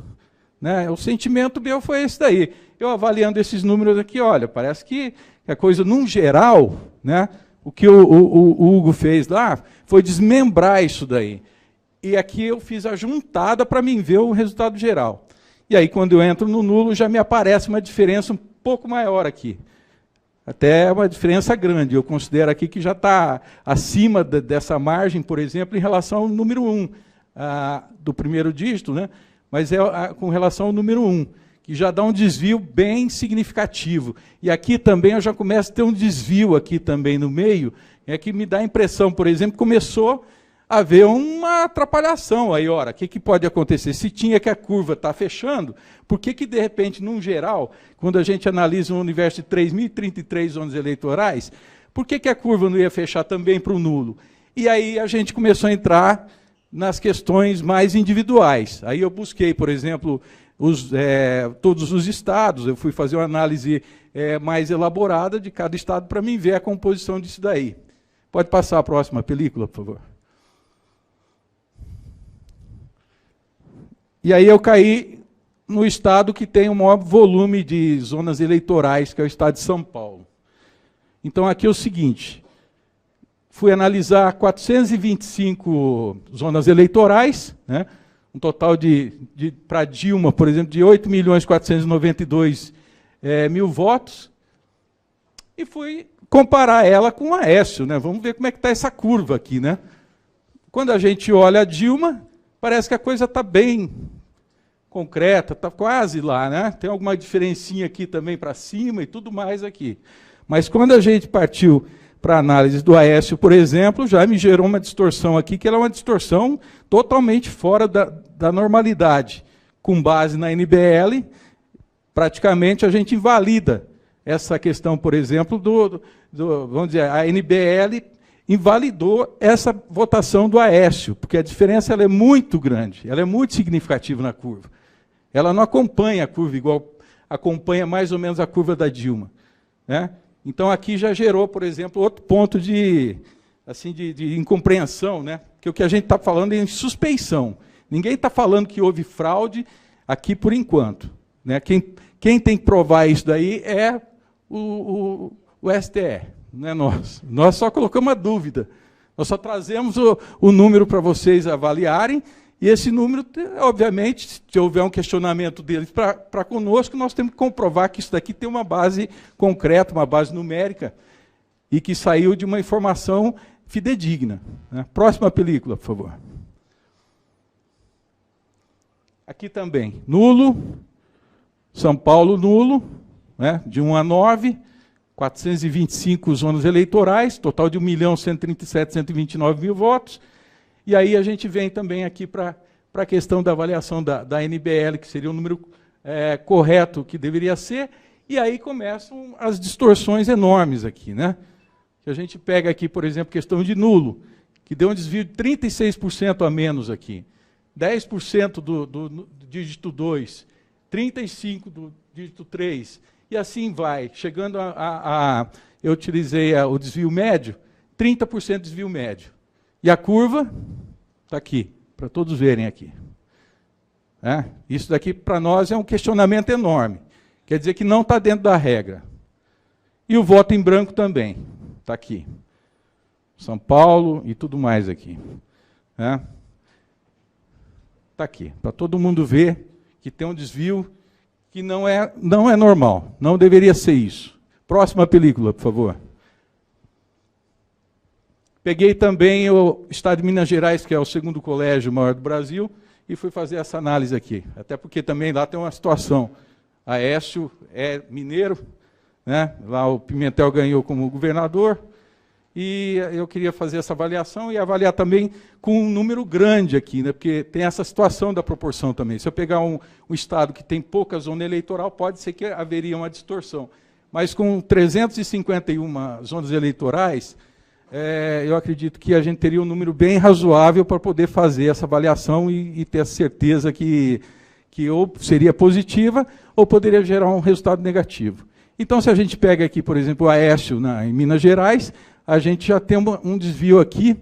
né? O sentimento meu foi esse daí. Eu avaliando esses números aqui, olha, parece que a coisa, num geral, né? O que o Hugo fez lá foi desmembrar isso daí. E aqui eu fiz a juntada para mim ver o resultado geral. E aí, quando eu entro no nulo, já me aparece uma diferença um pouco maior aqui. Até uma diferença grande. Eu considero aqui que já está acima dessa margem, por exemplo, em relação ao número 1 do primeiro dígito, né? Mas com relação ao número 1, que já dá um desvio bem significativo. E aqui também eu já começo a ter um desvio aqui também no meio, que me dá a impressão, por exemplo, começou a haver uma atrapalhação aí, ora, o que pode acontecer? Se tinha que a curva está fechando, por que de repente, num geral, quando a gente analisa um universo de 3.033 zonas eleitorais, por que a curva não ia fechar também para o nulo? E aí a gente começou a entrar nas questões mais individuais. Aí eu busquei, por exemplo, todos os estados, eu fui fazer uma análise mais elaborada de cada estado para mim ver a composição disso daí. Pode passar a próxima película, por favor. E aí eu caí no estado que tem o maior volume de zonas eleitorais, que é o estado de São Paulo. Então aqui é o seguinte, fui analisar 425 zonas eleitorais, né? Um total para Dilma, por exemplo, de 8.492.000 votos, e fui comparar ela com o Aécio, né? Vamos ver como é que está essa curva aqui, né? Quando a gente olha a Dilma, parece que a coisa está bem concreta, está quase lá, né? Tem alguma diferencinha aqui também para cima e tudo mais aqui. Mas quando a gente partiu para a análise do Aécio, por exemplo, já me gerou uma distorção aqui, que ela é uma distorção totalmente fora da normalidade. Com base na NBL, praticamente a gente invalida essa questão, por exemplo, vamos dizer, a NBL invalidou essa votação do Aécio, porque a diferença ela é muito grande, ela é muito significativa na curva. Ela não acompanha a curva igual acompanha mais ou menos a curva da Dilma, né? Então aqui já gerou, por exemplo, outro ponto de incompreensão, né? Que o que a gente está falando é em suspeição. Ninguém está falando que houve fraude aqui por enquanto, né? Quem tem que provar isso daí é o STE, não é nós. Nós só colocamos uma dúvida. Nós só trazemos o número para vocês avaliarem E esse número, obviamente, se houver um questionamento deles para conosco, nós temos que comprovar que isso daqui tem uma base concreta, uma base numérica, e que saiu de uma informação fidedigna. Né? Próxima película, por favor. Aqui também, nulo, São Paulo nulo, né? De 1 a 9, 425 zonas eleitorais, total de 1.137.129.000 votos. E aí a gente vem também aqui para a questão da avaliação da NBL, que seria o número correto que deveria ser, e aí começam as distorções enormes aqui, né? Que a gente pega aqui, por exemplo, questão de nulo, que deu um desvio de 36% a menos aqui, 10% do dígito 2, 35% do dígito 3, e assim vai, chegando eu utilizei o desvio médio, 30% de desvio médio. E a curva está aqui, para todos verem aqui. Isso daqui, para nós, é um questionamento enorme. Quer dizer que não está dentro da regra. E o voto em branco também, está aqui. São Paulo e tudo mais aqui. Está aqui, para todo mundo ver que tem um desvio que não é normal, não deveria ser isso. Próxima película, por favor. Peguei também o Estado de Minas Gerais, que é o segundo colégio maior do Brasil, e fui fazer essa análise aqui. Até porque também lá tem uma situação. Aécio é mineiro, né? Lá o Pimentel ganhou como governador, e eu queria fazer essa avaliação e avaliar também com um número grande aqui, né? Porque tem essa situação da proporção também. Se eu pegar um estado que tem pouca zona eleitoral, pode ser que haveria uma distorção. Mas com 351 zonas eleitorais, eu acredito que a gente teria um número bem razoável para poder fazer essa avaliação e ter a certeza que ou seria positiva ou poderia gerar um resultado negativo. Então, se a gente pega aqui, por exemplo, o Aécio em Minas Gerais, a gente já tem um desvio aqui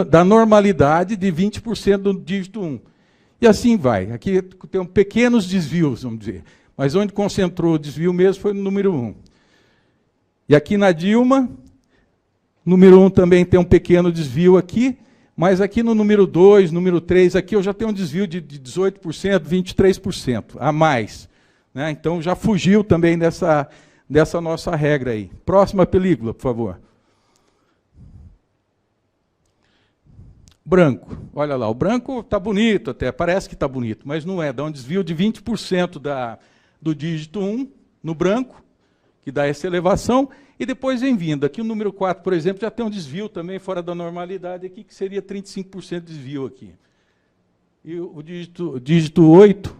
da normalidade de 20% do dígito 1. E assim vai. Aqui tem pequenos desvios, vamos dizer. Mas onde concentrou o desvio mesmo foi no número 1. E aqui na Dilma, número 1 também tem um pequeno desvio aqui, mas aqui no número 2, número 3, aqui eu já tenho um desvio de 18%, 23% a mais. Né? Então já fugiu também dessa nossa regra aí. Próxima película, por favor. Branco. Olha lá, o branco está bonito até, parece que está bonito, mas não é. Dá um desvio de 20% do dígito 1 no branco, que dá essa elevação, e depois vem vindo. Aqui o número 4, por exemplo, já tem um desvio também fora da normalidade, aqui, que seria 35% de desvio aqui. E o dígito 8,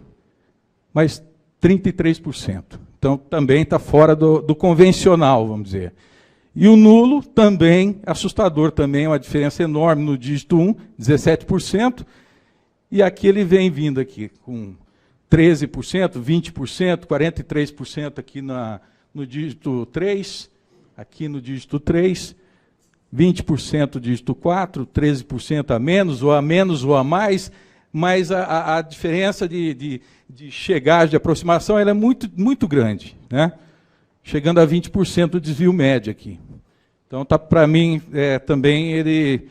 mais 33%. Então, também está fora do convencional, vamos dizer. E o nulo também, assustador também, uma diferença enorme no dígito 1, 17%, e aqui ele vem vindo aqui com 13%, 20%, 43% aqui no dígito 3, aqui no dígito 3, 20% no dígito 4, 13% a menos ou a mais, mas a diferença de chegagem, de aproximação, ela é muito, muito grande, né? Chegando a 20% do desvio médio aqui. Então, para mim, também ele,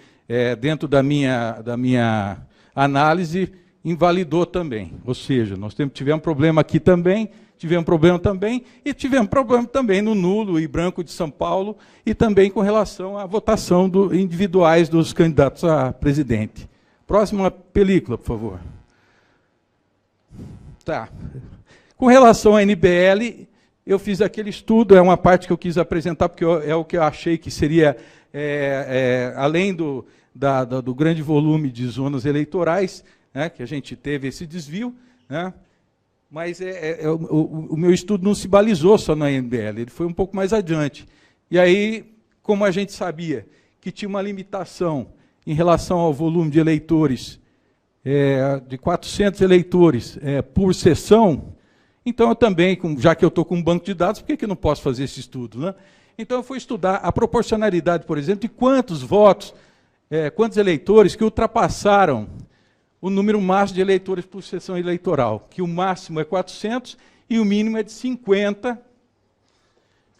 dentro da minha análise, invalidou também. Ou seja, nós tivemos problema aqui também, tivemos problema também, e tivemos problema também no nulo e branco de São Paulo, e também com relação à votação individuais dos candidatos a presidente. Próxima película, por favor. Tá. Com relação à NBL, eu fiz aquele estudo, é uma parte que eu quis apresentar, porque é o que eu achei que seria, além do grande volume de zonas eleitorais, né, que a gente teve esse desvio, né, mas o meu estudo não se balizou só na NBL, ele foi um pouco mais adiante. E aí, como a gente sabia que tinha uma limitação em relação ao volume de eleitores, de 400 eleitores por sessão, então eu também, já que eu estou com um banco de dados, por que eu não posso fazer esse estudo, né? Então eu fui estudar a proporcionalidade, por exemplo, de quantos votos, quantos eleitores que ultrapassaram o número máximo de eleitores por sessão eleitoral, que o máximo é 400 e o mínimo é de 50,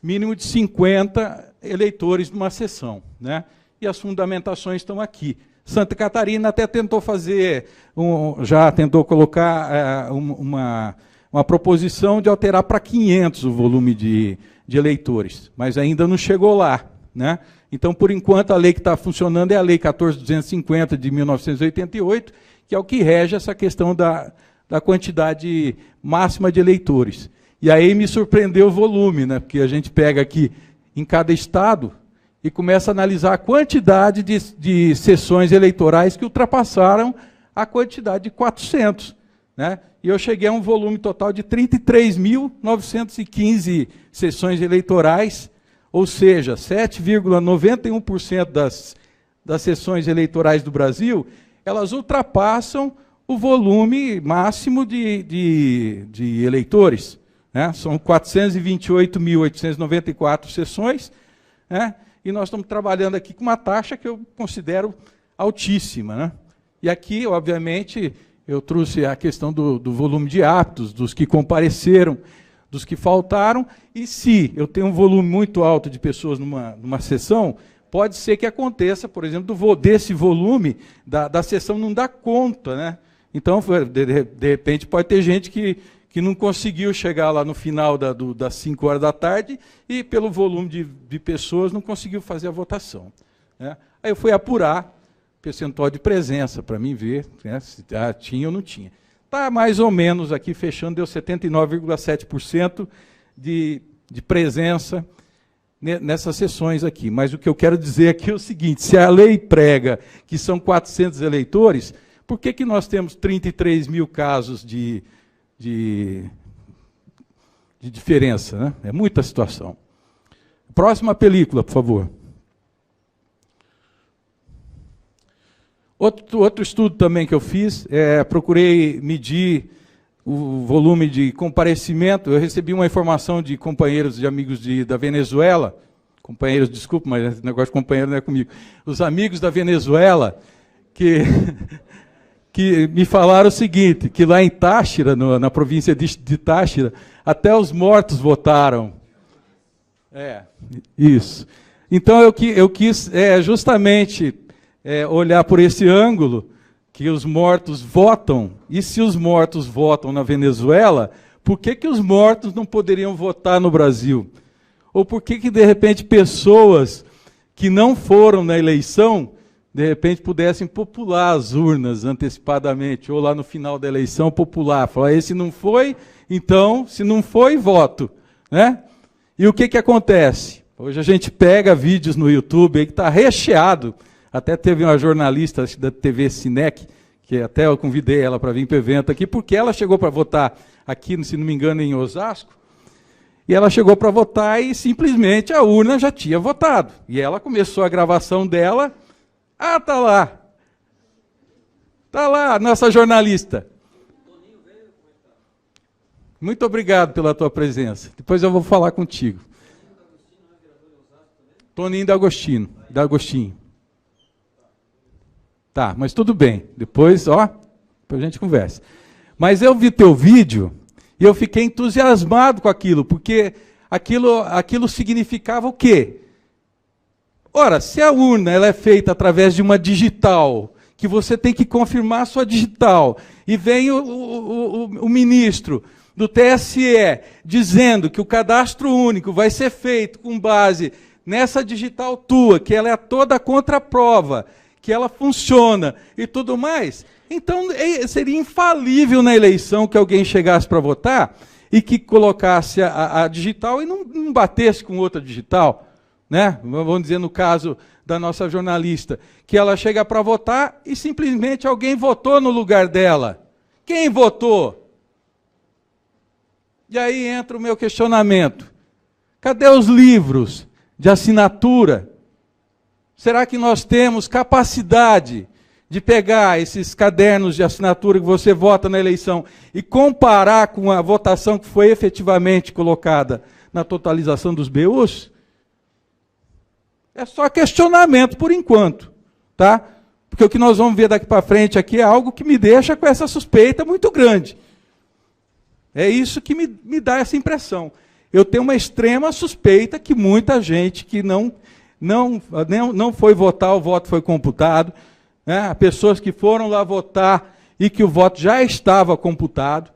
mínimo de 50 eleitores numa sessão, né? E as fundamentações estão aqui. Santa Catarina até tentou fazer, já tentou colocar uma proposição de alterar para 500 o volume de eleitores, mas ainda não chegou lá, né? Então, por enquanto, a lei que está funcionando é a Lei 14.250 de 1988, que é o que rege essa questão da quantidade máxima de eleitores. E aí me surpreendeu o volume, né? Porque a gente pega aqui em cada estado e começa a analisar a quantidade de sessões eleitorais que ultrapassaram a quantidade de 400. Né? E eu cheguei a um volume total de 33.915 sessões eleitorais, ou seja, 7,91% das sessões eleitorais do Brasil, elas ultrapassam o volume máximo de eleitores. Né? São 428.894 sessões, né? E nós estamos trabalhando aqui com uma taxa que eu considero altíssima. Né? E aqui, obviamente, eu trouxe a questão do volume de aptos, dos que compareceram, dos que faltaram, e se eu tenho um volume muito alto de pessoas numa sessão, pode ser que aconteça, por exemplo, desse volume da sessão não dar conta. Né? Então, de repente, pode ter gente que não conseguiu chegar lá no final das 5 horas da tarde e, pelo volume de pessoas, não conseguiu fazer a votação. Né? Aí eu fui apurar o percentual de presença para mim ver, né, se tinha ou não tinha. Está mais ou menos aqui, fechando, deu 79,7% de presença nessas sessões aqui. Mas o que eu quero dizer aqui é o seguinte, se a lei prega que são 400 eleitores, por que nós temos 33 mil casos de diferença, né? É muita situação. Próxima película, por favor. Outro estudo também que eu fiz, procurei medir o volume de comparecimento. Eu recebi uma informação de companheiros e amigos da Venezuela, companheiros, desculpa, mas esse negócio de companheiro não é comigo. Os amigos da Venezuela, que me falaram o seguinte, que lá em Táchira, na província de Táchira, até os mortos votaram. Isso. Então eu quis justamente olhar por esse ângulo, que os mortos votam, e se os mortos votam na Venezuela, por que os mortos não poderiam votar no Brasil? Ou por que de repente pessoas que não foram na eleição de repente pudessem popular as urnas antecipadamente, ou lá no final da eleição popular, falar, esse não foi, então, se não foi, voto. Né? E o que acontece? Hoje a gente pega vídeos no YouTube aí que está recheado, até teve uma jornalista da TV Cinec, que até eu convidei ela para vir para o evento aqui, porque ela chegou para votar aqui, se não me engano, em Osasco, e ela chegou para votar e simplesmente a urna já tinha votado. E ela começou a gravação dela. Ah, tá lá. Tá lá, nossa jornalista. Muito obrigado pela tua presença. Depois eu vou falar contigo. Toninho D'Agostino. Tá, mas tudo bem. Depois a gente conversa. Mas eu vi teu vídeo e eu fiquei entusiasmado com aquilo, porque aquilo significava o quê? Ora, se a urna ela é feita através de uma digital, que você tem que confirmar a sua digital, e vem o ministro do TSE dizendo que o cadastro único vai ser feito com base nessa digital tua, que ela é toda contraprova, que ela funciona e tudo mais, então seria infalível na eleição que alguém chegasse para votar e que colocasse a digital e não batesse com outra digital. Né? Vamos dizer no caso da nossa jornalista, que ela chega para votar e simplesmente alguém votou no lugar dela. Quem votou? E aí entra o meu questionamento. Cadê os livros de assinatura? Será que nós temos capacidade de pegar esses cadernos de assinatura que você vota na eleição e comparar com a votação que foi efetivamente colocada na totalização dos BUs? É só questionamento por enquanto, tá? Porque o que nós vamos ver daqui para frente aqui é algo que me deixa com essa suspeita muito grande. É isso que me dá essa impressão. Eu tenho uma extrema suspeita que muita gente que não foi votar, o voto foi computado, né? Pessoas que foram lá votar e que o voto já estava computado,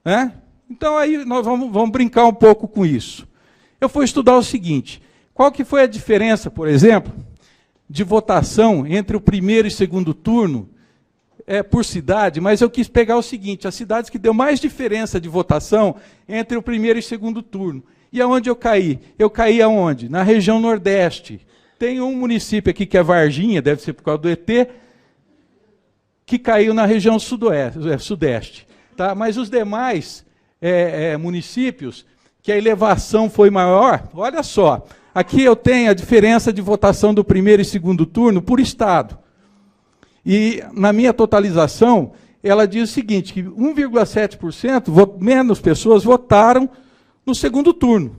né? Então aí nós vamos brincar um pouco com isso. Eu fui estudar o seguinte, qual que foi a diferença, por exemplo, de votação entre o primeiro e segundo turno, por cidade, mas eu quis pegar o seguinte, as cidades que deu mais diferença de votação entre o primeiro e segundo turno. E aonde eu caí? Eu caí aonde? Na região Nordeste. Tem um município aqui que é Varginha, deve ser por causa do ET, que caiu na região Sudeste. Tá? Mas os demais municípios, que a elevação foi maior, olha só, aqui eu tenho a diferença de votação do primeiro e segundo turno por estado. E na minha totalização, ela diz o seguinte, que 1,7% menos pessoas votaram no segundo turno.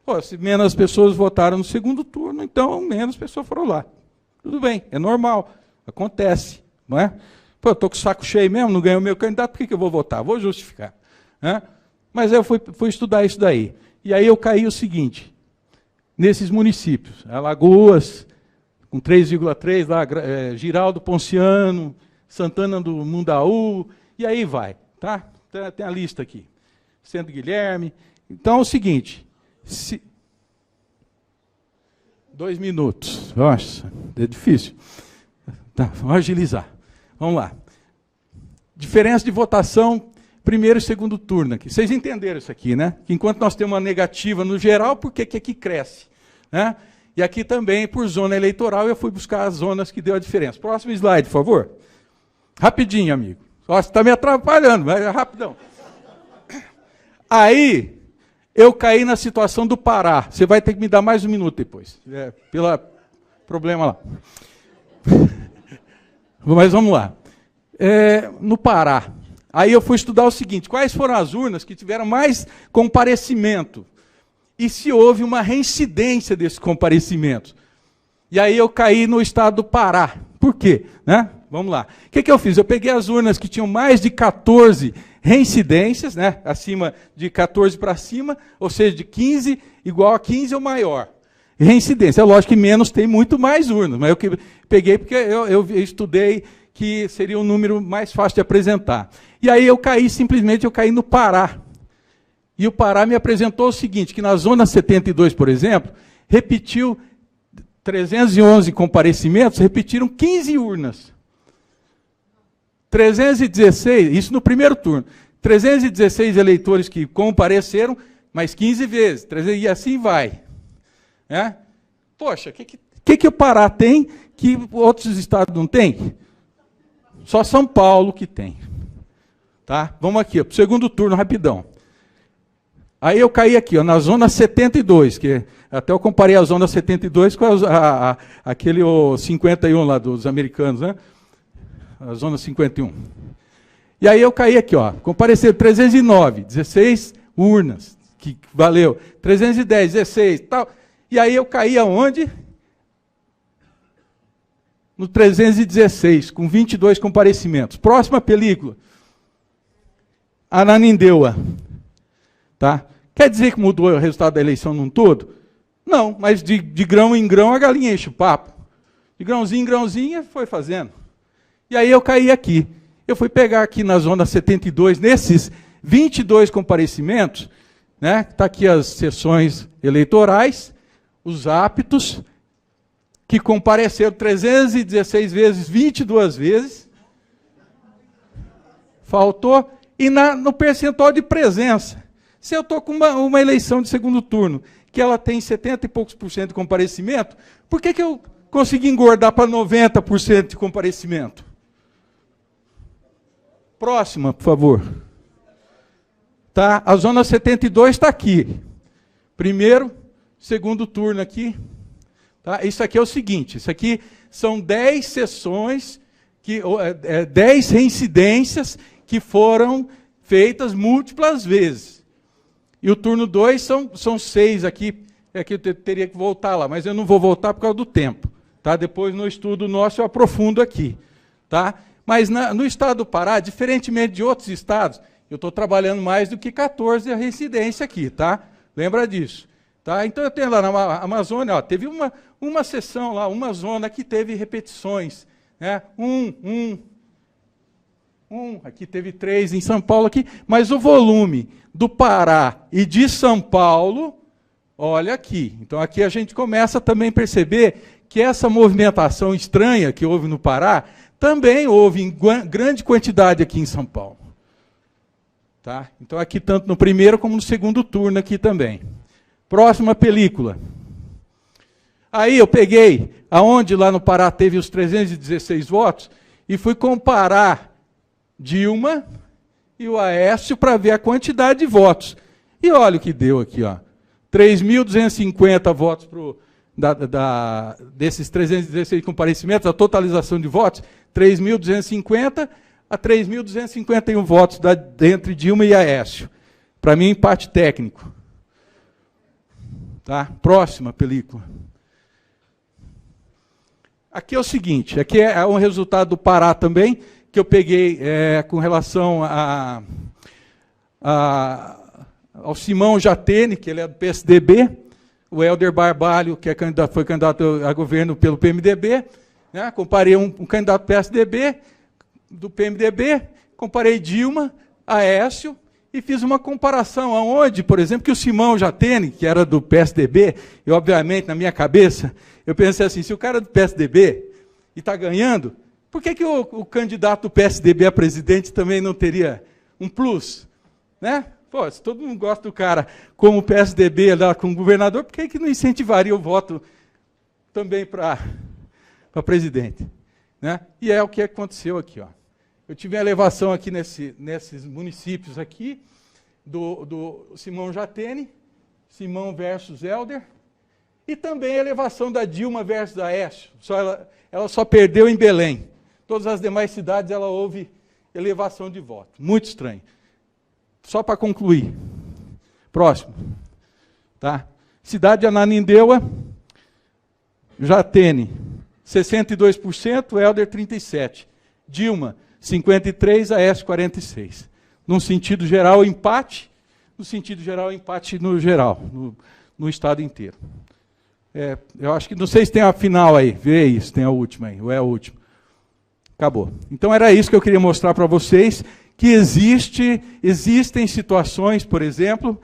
Pô, se menos pessoas votaram no segundo turno, então menos pessoas foram lá. Tudo bem, é normal, acontece, não é? Pô, eu estou com o saco cheio mesmo, não ganhei o meu candidato, por que eu vou votar? Vou justificar. Né? Mas eu fui estudar isso daí. E aí eu caí o seguinte, nesses municípios, Alagoas, com 3,3 lá, Giraldo Ponciano, Santana do Mundaú, e aí vai, tá? Tem a lista aqui. Centro Guilherme. Então é o seguinte, 2 minutos, nossa, é difícil. Tá, vamos agilizar. Vamos lá. Diferença de votação, primeiro e segundo turno aqui. Vocês entenderam isso aqui, né? Que enquanto nós temos uma negativa no geral, por que aqui cresce? Né? E aqui também, por zona eleitoral, eu fui buscar as zonas que deu a diferença. Próximo slide, por favor. Rapidinho, amigo. Você está me atrapalhando, mas é rapidão. Aí, eu caí na situação do Pará. Você vai ter que me dar mais um minuto depois. Pelo problema lá. Mas vamos lá. No Pará. Aí eu fui estudar o seguinte, quais foram as urnas que tiveram mais comparecimento? E se houve uma reincidência desses comparecimentos. E aí eu caí no estado do Pará. Por quê? Né? Vamos lá. O que eu fiz? Eu peguei as urnas que tinham mais de 14 reincidências, né? Acima de 14 para cima, ou seja, de 15 igual a 15 ou maior. Reincidência. É lógico que menos tem muito mais urnas, mas eu peguei porque eu estudei que seria um número mais fácil de apresentar. E aí eu caí, simplesmente eu caí no Pará. E o Pará me apresentou o seguinte, que na zona 72, por exemplo, repetiu 311 comparecimentos, repetiram 15 urnas. 316, isso no primeiro turno, 316 eleitores que compareceram, mais 15 vezes, e assim vai. Poxa, o que o Pará tem que outros estados não têm? Só São Paulo que tem. Tá? Vamos aqui, para o segundo turno, rapidão. Aí eu caí aqui, ó, na zona 72, que até eu comparei a zona 72 com aquele 51 lá dos americanos, né? A zona 51. E aí eu caí aqui, ó, compareceram 309, 16 urnas, que valeu, 310, 16, tal. E aí eu caí aonde? No 316, com 22 comparecimentos. Próxima película. Ananindeua. Tá? Quer dizer que mudou o resultado da eleição num todo? Não, mas de grão em grão a galinha enche o papo. De grãozinho em grãozinho foi fazendo. E aí eu caí aqui. Eu fui pegar aqui na zona 72, nesses 22 comparecimentos, né? Está aqui as sessões eleitorais, os aptos, que compareceram 316 vezes, 22 vezes. Faltou. E no percentual de presença. Se eu estou com uma eleição de segundo turno, que ela tem 70 e poucos por cento de comparecimento, por que eu consegui engordar para 90% de comparecimento? Próxima, por favor. Tá? A zona 72 está aqui. Primeiro, segundo turno aqui. Tá? Isso aqui é o seguinte, isso aqui são 10 sessões, 10 reincidências que foram feitas múltiplas vezes. E o turno 2 são 6 aqui, que eu teria que voltar lá, mas eu não vou voltar por causa do tempo. Tá? Depois, no estudo nosso, eu aprofundo aqui. Tá? Mas no estado do Pará, diferentemente de outros estados, eu estou trabalhando mais do que 14 a reincidência aqui. Tá? Lembra disso. Tá? Então, eu tenho lá na Amazônia, ó, teve uma sessão lá, uma zona que teve repetições né? Aqui teve 3 em São Paulo, aqui, mas o volume do Pará e de São Paulo, olha aqui. Então aqui a gente começa também a perceber que essa movimentação estranha que houve no Pará, também houve em grande quantidade aqui em São Paulo. Tá? Então aqui tanto no primeiro como no segundo turno aqui também. Próxima película. Aí eu peguei, aonde lá no Pará teve os 316 votos, e fui comparar Dilma e o Aécio para ver a quantidade de votos. E olha o que deu aqui, ó. 3.250 votos desses 316 comparecimentos, a totalização de votos, 3.250 a 3.251 votos entre Dilma e Aécio. Para mim, empate técnico. Tá? Próxima película. Aqui é o seguinte, aqui é um resultado do Pará também, que eu peguei com relação ao Simão Jatene, que ele é do PSDB, o Helder Barbalho, que foi candidato a governo pelo PMDB, né? Comparei um candidato do PMDB, comparei Dilma, Aécio, e fiz uma comparação aonde, por exemplo, que o Simão Jatene, que era do PSDB, e obviamente na minha cabeça, eu pensei assim, se o cara é do PSDB e está ganhando, por que o candidato do PSDB a presidente também não teria um plus? Né? Pô, se todo mundo gosta do cara como o PSDB lá com o governador, por que não incentivaria o voto também para presidente? Né? E é o que aconteceu aqui. Ó. Eu tive a elevação aqui nesses municípios aqui, do Simão Jatene, Simão versus Helder, e também a elevação da Dilma versus Aécio. Ela só perdeu em Belém. Todas as demais cidades ela houve elevação de voto. Muito estranho. Só para concluir. Próximo. Tá? Cidade de Ananindeua, Jatene, 62%, Helder 37%. Dilma, 53%, Aécio 46%. Num sentido geral, empate. No sentido geral, empate no geral, no estado inteiro. Eu acho que, não sei se tem a final aí, vê isso, tem a última aí, ou é a última. Acabou. Então era isso que eu queria mostrar para vocês, que existem situações, por exemplo,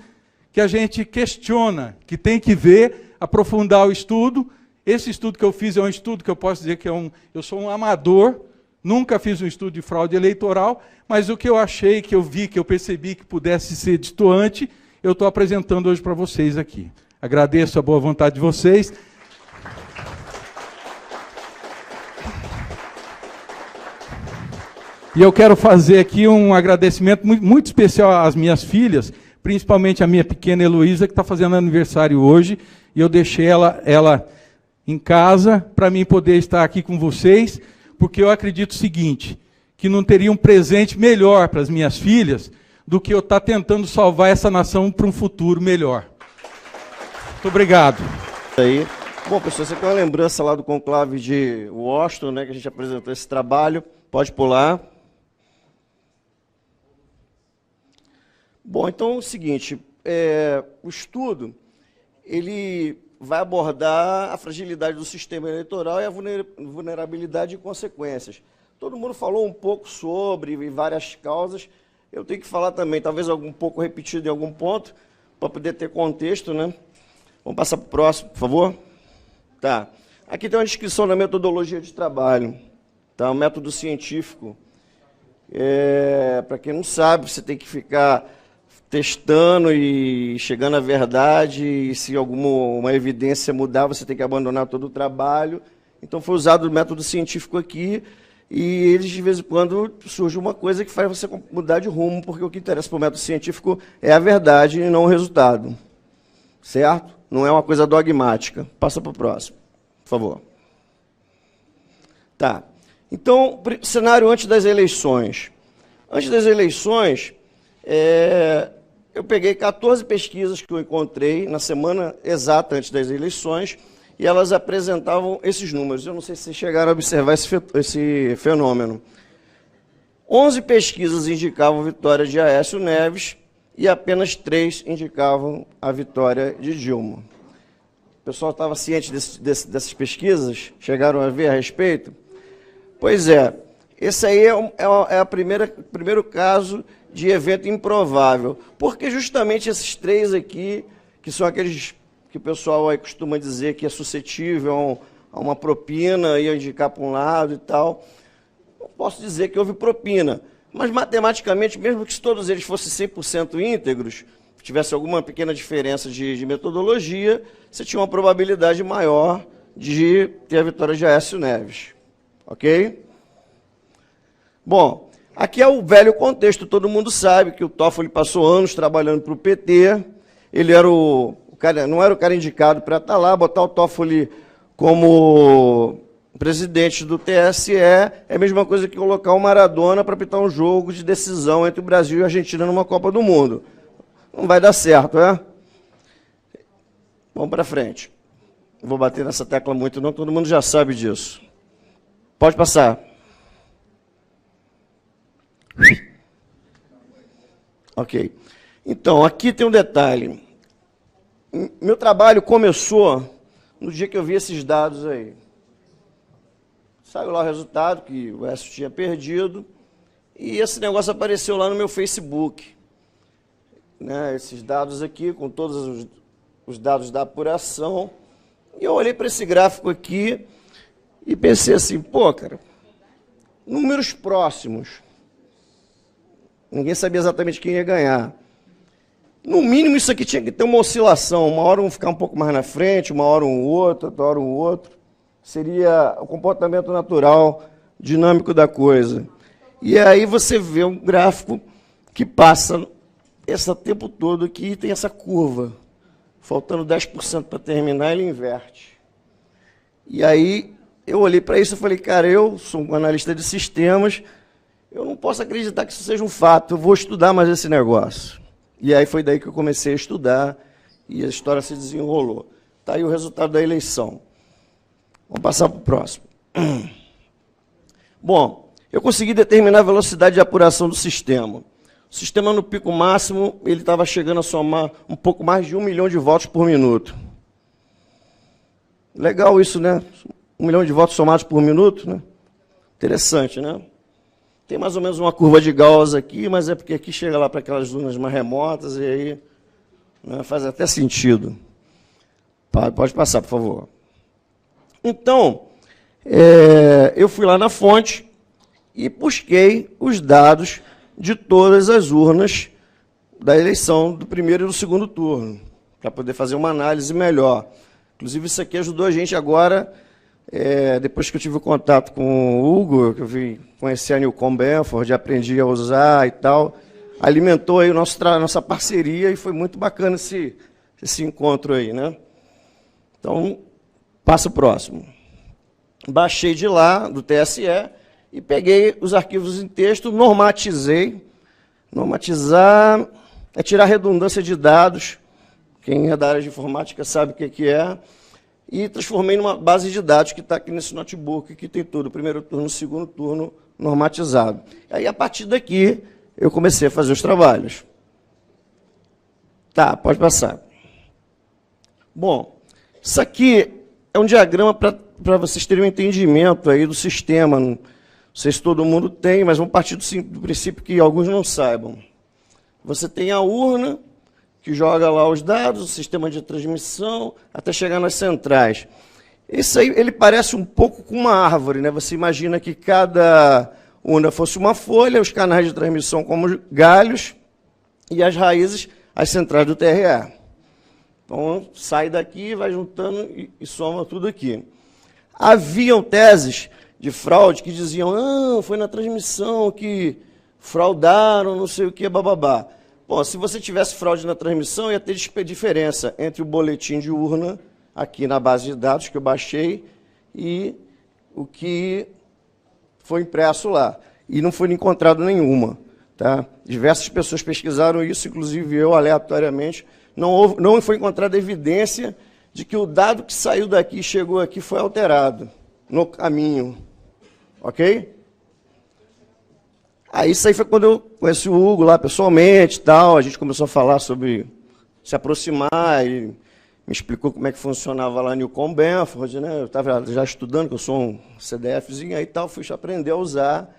que a gente questiona, que tem que ver, aprofundar o estudo. Esse estudo que eu fiz é um estudo que eu posso dizer que eu sou um amador, nunca fiz um estudo de fraude eleitoral, mas o que eu achei, que eu vi, que eu percebi que pudesse ser destoante, eu estou apresentando hoje para vocês aqui. Agradeço a boa vontade de vocês. E eu quero fazer aqui um agradecimento muito especial às minhas filhas, principalmente a minha pequena Heloísa, que está fazendo aniversário hoje, e eu deixei ela em casa para mim poder estar aqui com vocês, porque eu acredito o seguinte, que não teria um presente melhor para as minhas filhas do que eu estar tentando salvar essa nação para um futuro melhor. Muito obrigado. Aí. Bom, pessoal, você tem uma lembrança lá do conclave de Washington, né, que a gente apresentou esse trabalho. Pode pular. Bom, então é o seguinte, o estudo ele vai abordar a fragilidade do sistema eleitoral e a vulnerabilidade e consequências. Todo mundo falou um pouco sobre várias causas. Eu tenho que falar também, talvez um pouco repetido em algum ponto, para poder ter contexto, né? Vamos passar para o próximo, por favor? Tá. Aqui tem uma descrição da metodologia de trabalho. Tá? Um método científico. Para quem não sabe, você tem que ficar testando e chegando à verdade, e se uma evidência mudar, você tem que abandonar todo o trabalho. Então foi usado o método científico aqui, e eles, de vez em quando, surge uma coisa que faz você mudar de rumo, porque o que interessa para o método científico é a verdade e não o resultado. Certo? Não é uma coisa dogmática. Passa para o próximo, por favor. Tá. Então, cenário antes das eleições. Antes das eleições, eu peguei 14 pesquisas que eu encontrei na semana exata antes das eleições, e elas apresentavam esses números. Eu não sei se vocês chegaram a observar esse fenômeno. 11 pesquisas indicavam a vitória de Aécio Neves e apenas 3 indicavam a vitória de Dilma. O pessoal estava ciente dessas pesquisas? Chegaram a ver a respeito? Pois é, esse aí é primeiro caso de evento improvável, porque justamente esses três aqui, que são aqueles que o pessoal aí costuma dizer que é suscetível a uma propina, ia indicar para um lado e tal, não posso dizer que houve propina, mas matematicamente, mesmo que todos eles fossem 100% íntegros, tivesse alguma pequena diferença de metodologia, você tinha uma probabilidade maior de ter a vitória de Aécio Neves. Ok? Bom, aqui é o velho contexto, todo mundo sabe que o Toffoli passou anos trabalhando para o PT, ele era o cara, não era o cara indicado para estar lá, botar o Toffoli como presidente do TSE é a mesma coisa que colocar o Maradona para apitar um jogo de decisão entre o Brasil e a Argentina numa Copa do Mundo. Não vai dar certo, é? Vamos para frente. Não vou bater nessa tecla muito não, todo mundo já sabe disso. Pode passar. Ok. Então, aqui tem um detalhe. Meu trabalho começou no dia que eu vi esses dados aí. Saiu lá o resultado, que o Aécio tinha perdido, e esse negócio apareceu lá no meu Facebook. Né, esses dados aqui, com todos os dados da apuração, e eu olhei para esse gráfico aqui e pensei assim, pô, cara, números próximos, ninguém sabia exatamente quem ia ganhar. No mínimo isso aqui tinha que ter uma oscilação, uma hora um ficar um pouco mais na frente, uma hora um outro, outra hora um outro, seria o comportamento natural, dinâmico da coisa. E aí você vê um gráfico que passa esse tempo todo aqui tem essa curva, faltando 10% para terminar, ele inverte. E aí eu olhei para isso e falei, cara, eu sou um analista de sistemas, eu não posso acreditar que isso seja um fato, eu vou estudar mais esse negócio. E aí foi daí que eu comecei a estudar e a história se desenrolou. Está aí o resultado da eleição. Vamos passar para o próximo. Bom, eu consegui determinar a velocidade de apuração do sistema. O sistema no pico máximo, ele estava chegando a somar um pouco mais de 1 milhão de votos por minuto. Legal isso, né? 1 milhão de votos somados por minuto, né? Interessante, né? Tem mais ou menos uma curva de Gauss aqui, mas é porque aqui chega lá para aquelas zonas mais remotas e aí, né, faz até sentido. Pode passar, por favor. Então, eu fui lá na fonte e busquei os dados de todas as urnas da eleição do primeiro e do segundo turno, para poder fazer uma análise melhor. Inclusive, isso aqui ajudou a gente agora, depois que eu tive contato com o Hugo, que eu vim conhecer a Newcom Benford, aprendi a usar e tal, alimentou aí nossa parceria e foi muito bacana esse encontro aí, né? Então, passa o próximo. Baixei de lá, do TSE, e peguei os arquivos em texto, normatizei. Normatizar é tirar redundância de dados, quem é da área de informática sabe o que é, e transformei numa base de dados que está aqui nesse notebook, que tem tudo, primeiro turno, segundo turno, normatizado. Aí, a partir daqui, eu comecei a fazer os trabalhos. Tá, pode passar. Bom, isso aqui é um diagrama para vocês terem um entendimento aí do sistema. Não sei se todo mundo tem, mas vamos partir do princípio que alguns não saibam. Você tem a urna, que joga lá os dados, o sistema de transmissão, até chegar nas centrais. Isso aí, ele parece um pouco com uma árvore, né? Você imagina que cada urna fosse uma folha, os canais de transmissão como galhos, e as raízes, as centrais do TRE. Então, sai daqui, vai juntando e soma tudo aqui. Haviam teses de fraude que diziam, não, foi na transmissão que fraudaram, não sei o que, bababá. Bom, se você tivesse fraude na transmissão, ia ter diferença entre o boletim de urna, aqui na base de dados que eu baixei, e o que foi impresso lá. E não foi encontrado nenhuma. Tá? Diversas pessoas pesquisaram isso, inclusive eu, aleatoriamente. Não foi encontrada evidência de que o dado que saiu daqui e chegou aqui foi alterado no caminho. Ok? Aí isso aí foi quando eu conheci o Hugo lá pessoalmente e tal, a gente começou a falar sobre se aproximar, me explicou como é que funcionava lá Newcomb Benford, né? Eu estava já estudando, que eu sou um CDFzinho, aí tal, fui aprender a usar,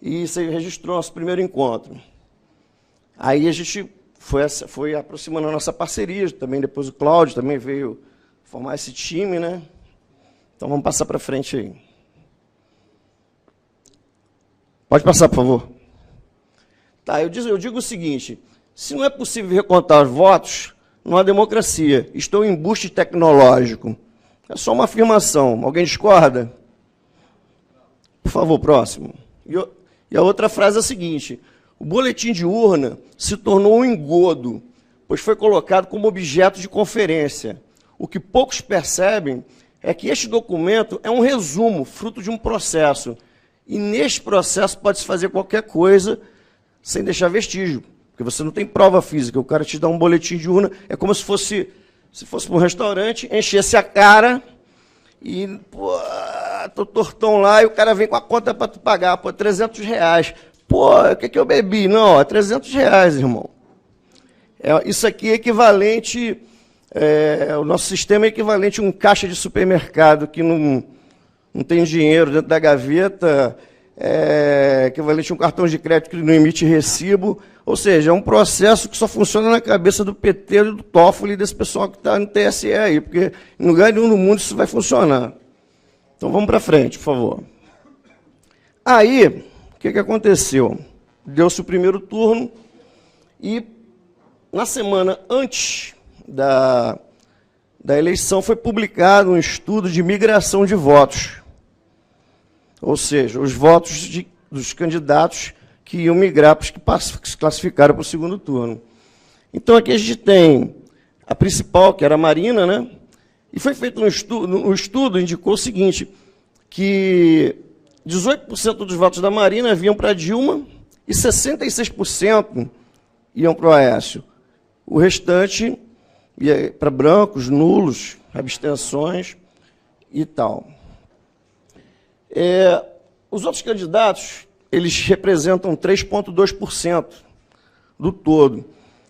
e isso aí registrou nosso primeiro encontro. Aí a gente foi aproximando a nossa parceria, também depois o Cláudio também veio formar esse time, né? Então vamos passar para frente aí. Pode passar, por favor. Tá, eu digo o seguinte, se não é possível recontar os votos, não há democracia. Estou em embuste tecnológico. É só uma afirmação. Alguém discorda? Por favor, próximo. E a outra frase é a seguinte, o boletim de urna se tornou um engodo, pois foi colocado como objeto de conferência. O que poucos percebem é que este documento é um resumo, fruto de um processo. E neste processo pode-se fazer qualquer coisa sem deixar vestígio. Porque você não tem prova física, o cara te dá um boletim de urna, é como se fosse para um restaurante, enchesse a cara e, pô, tô tortão lá, e o cara vem com a conta para tu pagar, pô, R$300. Pô, o que eu bebi? Não, é R$300, irmão. Isso aqui é equivalente, o nosso sistema é equivalente a um caixa de supermercado que não tem dinheiro dentro da gaveta, equivalente a um cartão de crédito que não emite recibo. Ou seja, é um processo que só funciona na cabeça do PT e do Toffoli e desse pessoal que está no TSE aí, porque em lugar nenhum no mundo isso vai funcionar. Então vamos para frente, por favor. Aí, o que aconteceu? Deu-se o primeiro turno e na semana antes da eleição foi publicado um estudo de migração de votos. Ou seja, os votos dos candidatos que iam migrar para os que se classificaram para o segundo turno. Então, aqui a gente tem a principal, que era a Marina, né? E foi feito um estudo, o estudo indicou o seguinte, que 18% dos votos da Marina vinham para Dilma e 66% iam para o Aécio. O restante ia para brancos, nulos, abstenções e tal. Os outros candidatos, eles representam 3,2% do todo.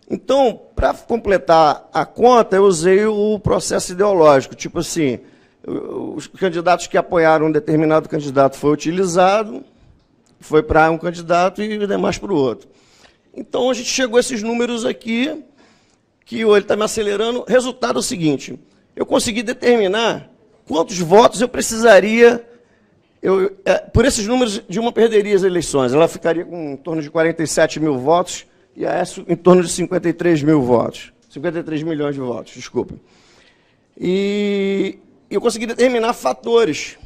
Então, para completar a conta, eu usei o processo ideológico. Tipo assim, os candidatos que apoiaram um determinado candidato foi utilizado, foi para um candidato e os demais para o outro. Então, a gente chegou a esses números aqui, que ele está me acelerando. Resultado é o seguinte, eu consegui determinar quantos votos eu precisaria. Por esses números, Dilma perderia as eleições. Ela ficaria com em torno de 47 mil votos e a Aécio em torno de 53 mil votos. 53 milhões de votos, desculpa. E eu consegui determinar fatores.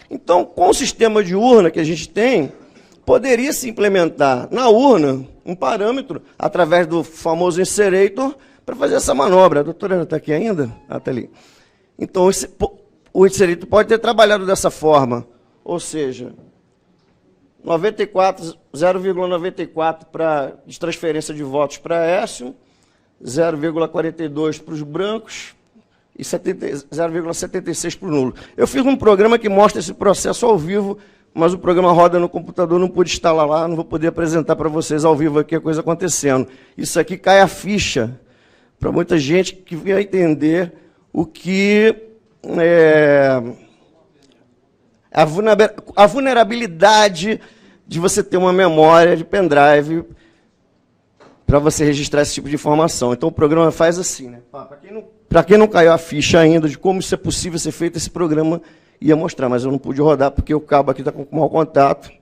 Então, com o sistema de urna que a gente tem, poderia se implementar na urna um parâmetro, através do famoso inserator, para fazer essa manobra. A doutora está aqui ainda? Ah, está ali. Então, o inserator pode ter trabalhado dessa forma. Ou seja, 0,94 de transferência de votos para Aécio, 0,42 para os brancos e 0,76 para o nulo. Eu fiz um programa que mostra esse processo ao vivo, mas o programa roda no computador, não pude instalar lá, não vou poder apresentar para vocês ao vivo aqui a coisa acontecendo. Isso aqui cai a ficha para muita gente que venha entender o que a vulnerabilidade de você ter uma memória de pendrive para você registrar esse tipo de informação. Então, o programa faz assim, né? Para quem não caiu a ficha ainda de como isso é possível ser feito, esse programa ia mostrar, mas eu não pude rodar porque o cabo aqui está com mau contato.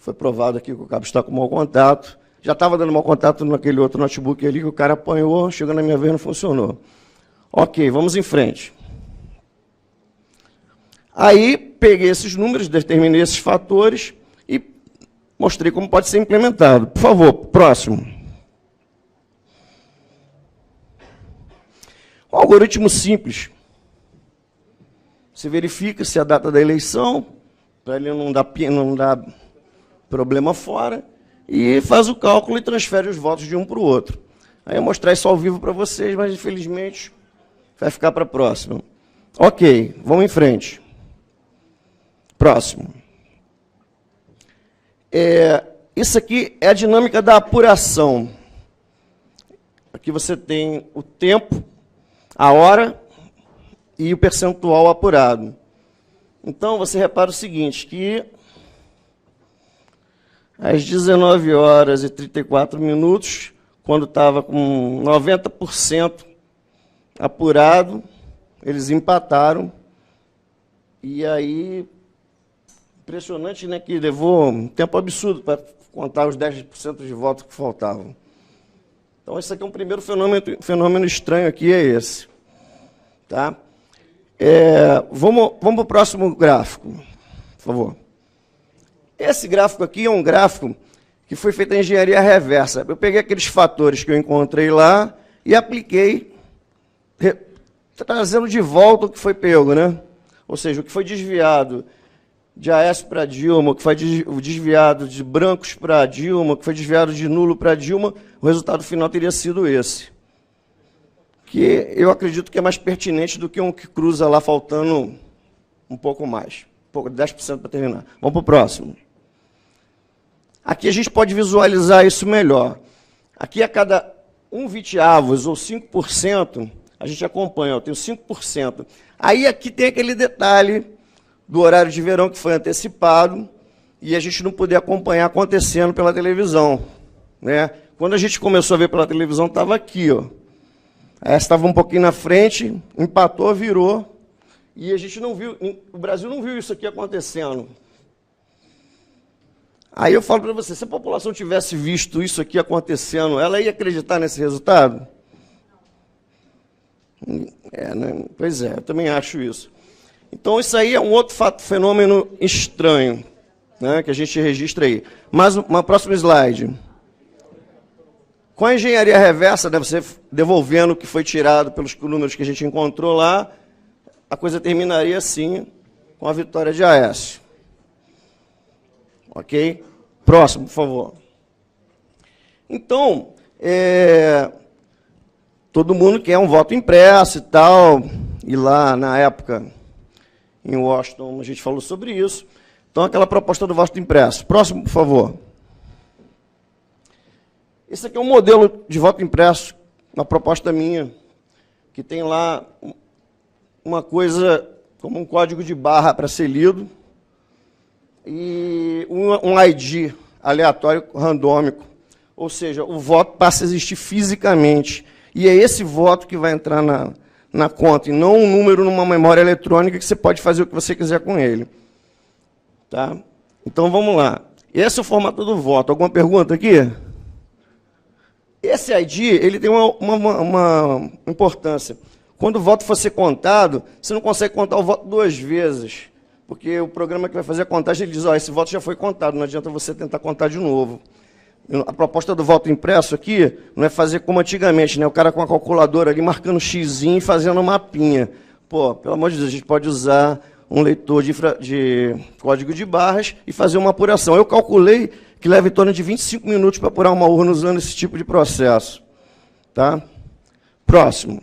Foi provado aqui que o cabo está com mau contato. Já estava dando mau contato naquele outro notebook ali que o cara apanhou, chegou na minha vez não funcionou. Ok, vamos em frente. Aí, peguei esses números, determinei esses fatores e mostrei como pode ser implementado. Por favor, próximo. Um algoritmo simples. Você verifica se a data da eleição, para ele não dar problema fora, e faz o cálculo e transfere os votos de um para o outro. Aí eu vou mostrar isso ao vivo para vocês, mas infelizmente vai ficar para a próxima. Ok, vamos em frente. Próximo. Isso aqui é a dinâmica da apuração. Aqui você tem o tempo a hora e o percentual apurado. Então, você repara o seguinte, que às 19 horas e 34 minutos, quando estava com 90% apurado, eles empataram. E aí, impressionante, né, que levou um tempo absurdo para contar os 10% de votos que faltavam. Então, esse aqui é um primeiro fenômeno estranho aqui, é esse. Tá? Vamos para o próximo gráfico, por favor. Esse gráfico aqui é um gráfico que foi feito em engenharia reversa. Eu peguei aqueles fatores que eu encontrei lá e apliquei, trazendo de volta o que foi pego, né? Ou seja, o que foi desviado de Aécio para Dilma, o que foi desviado de brancos para Dilma, o que foi desviado de nulo para Dilma, o resultado final teria sido esse. Que eu acredito que é mais pertinente do que um que cruza lá faltando um pouco mais. 10% para terminar. Vamos para o próximo. Aqui a gente pode visualizar isso melhor. Aqui a cada 1/20 ou 5%, a gente acompanha, eu tenho 5%. Aí aqui tem aquele detalhe do horário de verão que foi antecipado e a gente não podia acompanhar acontecendo pela televisão. Né? Quando a gente começou a ver pela televisão, estava aqui, ó. Essa estava um pouquinho na frente, empatou, virou, e a gente não viu, o Brasil não viu isso aqui acontecendo. Aí eu falo para você, se a população tivesse visto isso aqui acontecendo, ela ia acreditar nesse resultado? Né? Pois é, eu também acho isso. Então isso aí é um outro fenômeno estranho, né, que a gente registra aí. Mas uma próxima slide. Com a engenharia reversa, né, você devolvendo o que foi tirado pelos números que a gente encontrou lá, a coisa terminaria assim, com a vitória de Aécio. Ok? Próximo, por favor. Então, todo mundo quer um voto impresso e tal, e lá na época, em Washington, a gente falou sobre isso. Então, aquela proposta do voto impresso. Próximo, por favor. Esse aqui é um modelo de voto impresso, uma proposta minha, que tem lá uma coisa como um código de barra para ser lido e um ID aleatório randômico. Ou seja, o voto passa a existir fisicamente. E é esse voto que vai entrar na conta, e não um número numa memória eletrônica que você pode fazer o que você quiser com ele. Tá? Então, vamos lá. Esse é o formato do voto. Alguma pergunta aqui? Esse ID ele tem uma importância. Quando o voto for ser contado, você não consegue contar o voto 2 vezes, porque o programa que vai fazer a contagem ele diz, esse voto já foi contado, não adianta você tentar contar de novo. A proposta do voto impresso aqui não é fazer como antigamente, né? O cara com a calculadora ali marcando xizinho e fazendo um mapinha. Pô, pelo amor de Deus, a gente pode usar um leitor de código de barras e fazer uma apuração. Eu calculei que leva em torno de 25 minutos para apurar uma urna usando esse tipo de processo. Tá? Próximo.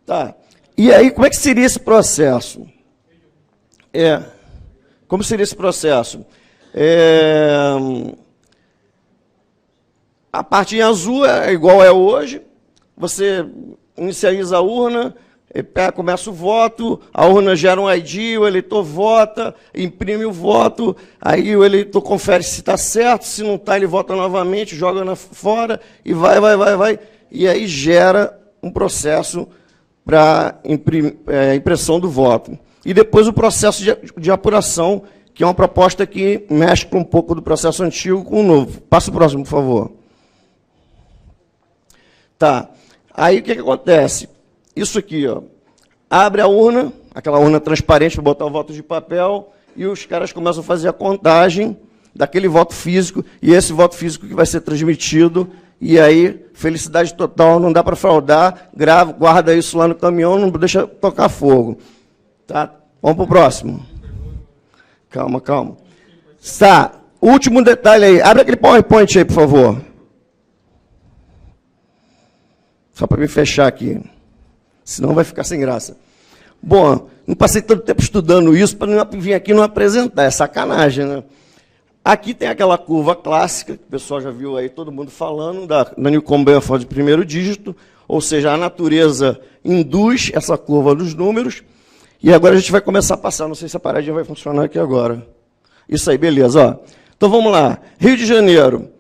Tá. E aí, como é que seria esse processo? Como seria esse processo? A parte em azul é igual é hoje. Você inicializa a urna, começa o voto, a urna gera um ID, o eleitor vota, imprime o voto, aí o eleitor confere se está certo, se não está, ele vota novamente, joga fora, e vai. E aí gera um processo para impressão do voto. E depois o processo de apuração, que é uma proposta que mescla um pouco do processo antigo com o novo. Passa o próximo, por favor. Tá. Aí o que acontece? Isso aqui, ó, abre a urna, aquela urna transparente para botar o voto de papel, e os caras começam a fazer a contagem daquele voto físico, e esse voto físico que vai ser transmitido, e aí, felicidade total, não dá para fraudar, guarda isso lá no caminhão, não deixa tocar fogo. Tá? Vamos para o próximo. Calma. Tá, último detalhe aí, abre aquele PowerPoint aí, por favor. Só para me fechar aqui. Senão vai ficar sem graça. Bom, não passei tanto tempo estudando isso para vir aqui não apresentar. É sacanagem, né? Aqui tem aquela curva clássica, que o pessoal já viu aí, todo mundo falando, da Newcomb-Benford de primeiro dígito, ou seja, a natureza induz essa curva dos números, e agora a gente vai começar a passar, não sei se a paradinha vai funcionar aqui agora. Isso aí, beleza. Ó. Então vamos lá. Rio de Janeiro,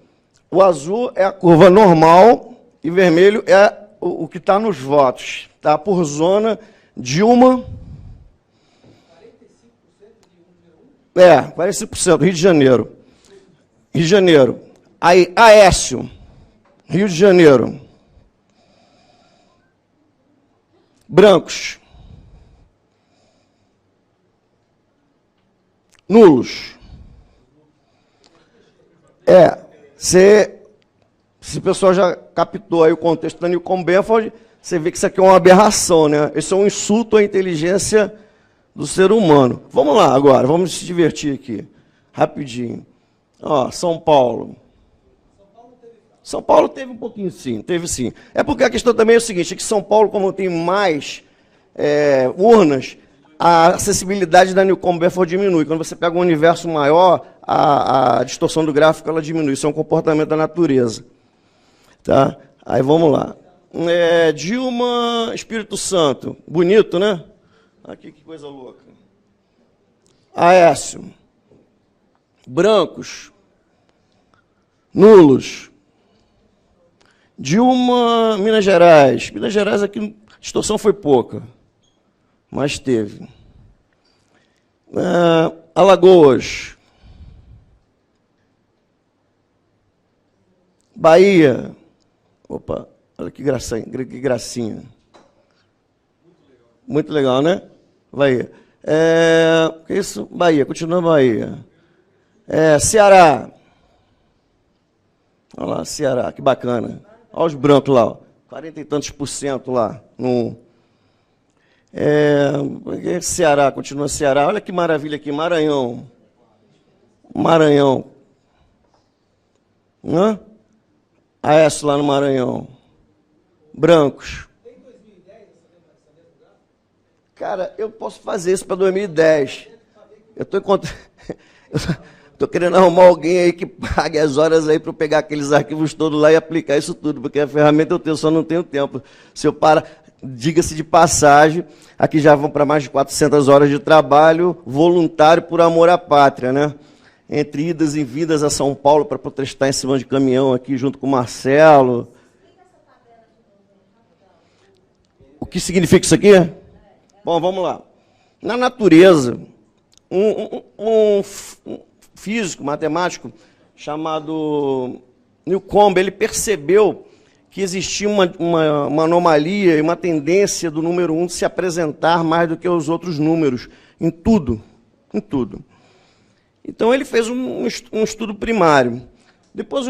o azul é a curva normal e vermelho é o que está nos votos. Tá? Por zona, Dilma... 45%, Rio de Janeiro. Rio de Janeiro. Aí, Aécio, Rio de Janeiro. Brancos. Nulos. Se o pessoal já captou aí o contexto da Newcomb-Benford, você vê que isso aqui é uma aberração, né? Isso é um insulto à inteligência do ser humano. Vamos lá agora, vamos se divertir aqui, rapidinho. Ó, São Paulo. São Paulo teve um pouquinho, sim, teve sim. É porque a questão também é o seguinte, é que São Paulo, como tem mais urnas, a acessibilidade da Newcomb-Benford diminui. Quando você pega um universo maior, a distorção do gráfico ela diminui. Isso é um comportamento da natureza. Tá? Aí vamos lá. Dilma, Espírito Santo. Bonito, né? Aqui, que coisa louca. Aécio. Brancos. Nulos. Dilma, Minas Gerais. Minas Gerais aqui, a distorção foi pouca, mas teve. Alagoas. Bahia. Opa, olha que gracinha. Que gracinha. Muito legal, né? Bahia. Que isso? Bahia, continua Bahia. Ceará. Olha lá, Ceará, que bacana. Olha os brancos lá, ó. 40 e tantos % lá. Ceará, continua Ceará. Olha que maravilha aqui, Maranhão. Maranhão. Aécio lá no Maranhão. Brancos. Cara, eu posso fazer isso para 2010. Eu estou querendo arrumar alguém aí que pague as horas aí para eu pegar aqueles arquivos todos lá e aplicar isso tudo, porque a ferramenta eu tenho, só não tenho tempo. Se eu parar, diga-se de passagem, aqui já vão para mais de 400 horas de trabalho voluntário por amor à pátria, né? Entre idas e vindas a São Paulo para protestar em cima de caminhão aqui junto com o Marcelo. O que significa isso aqui? Bom, vamos lá. Na natureza, um físico, matemático, chamado Newcomb, ele percebeu que existia uma anomalia e uma tendência do número 1 de se apresentar mais do que os outros números, em tudo, em tudo. Então ele fez um estudo primário. Depois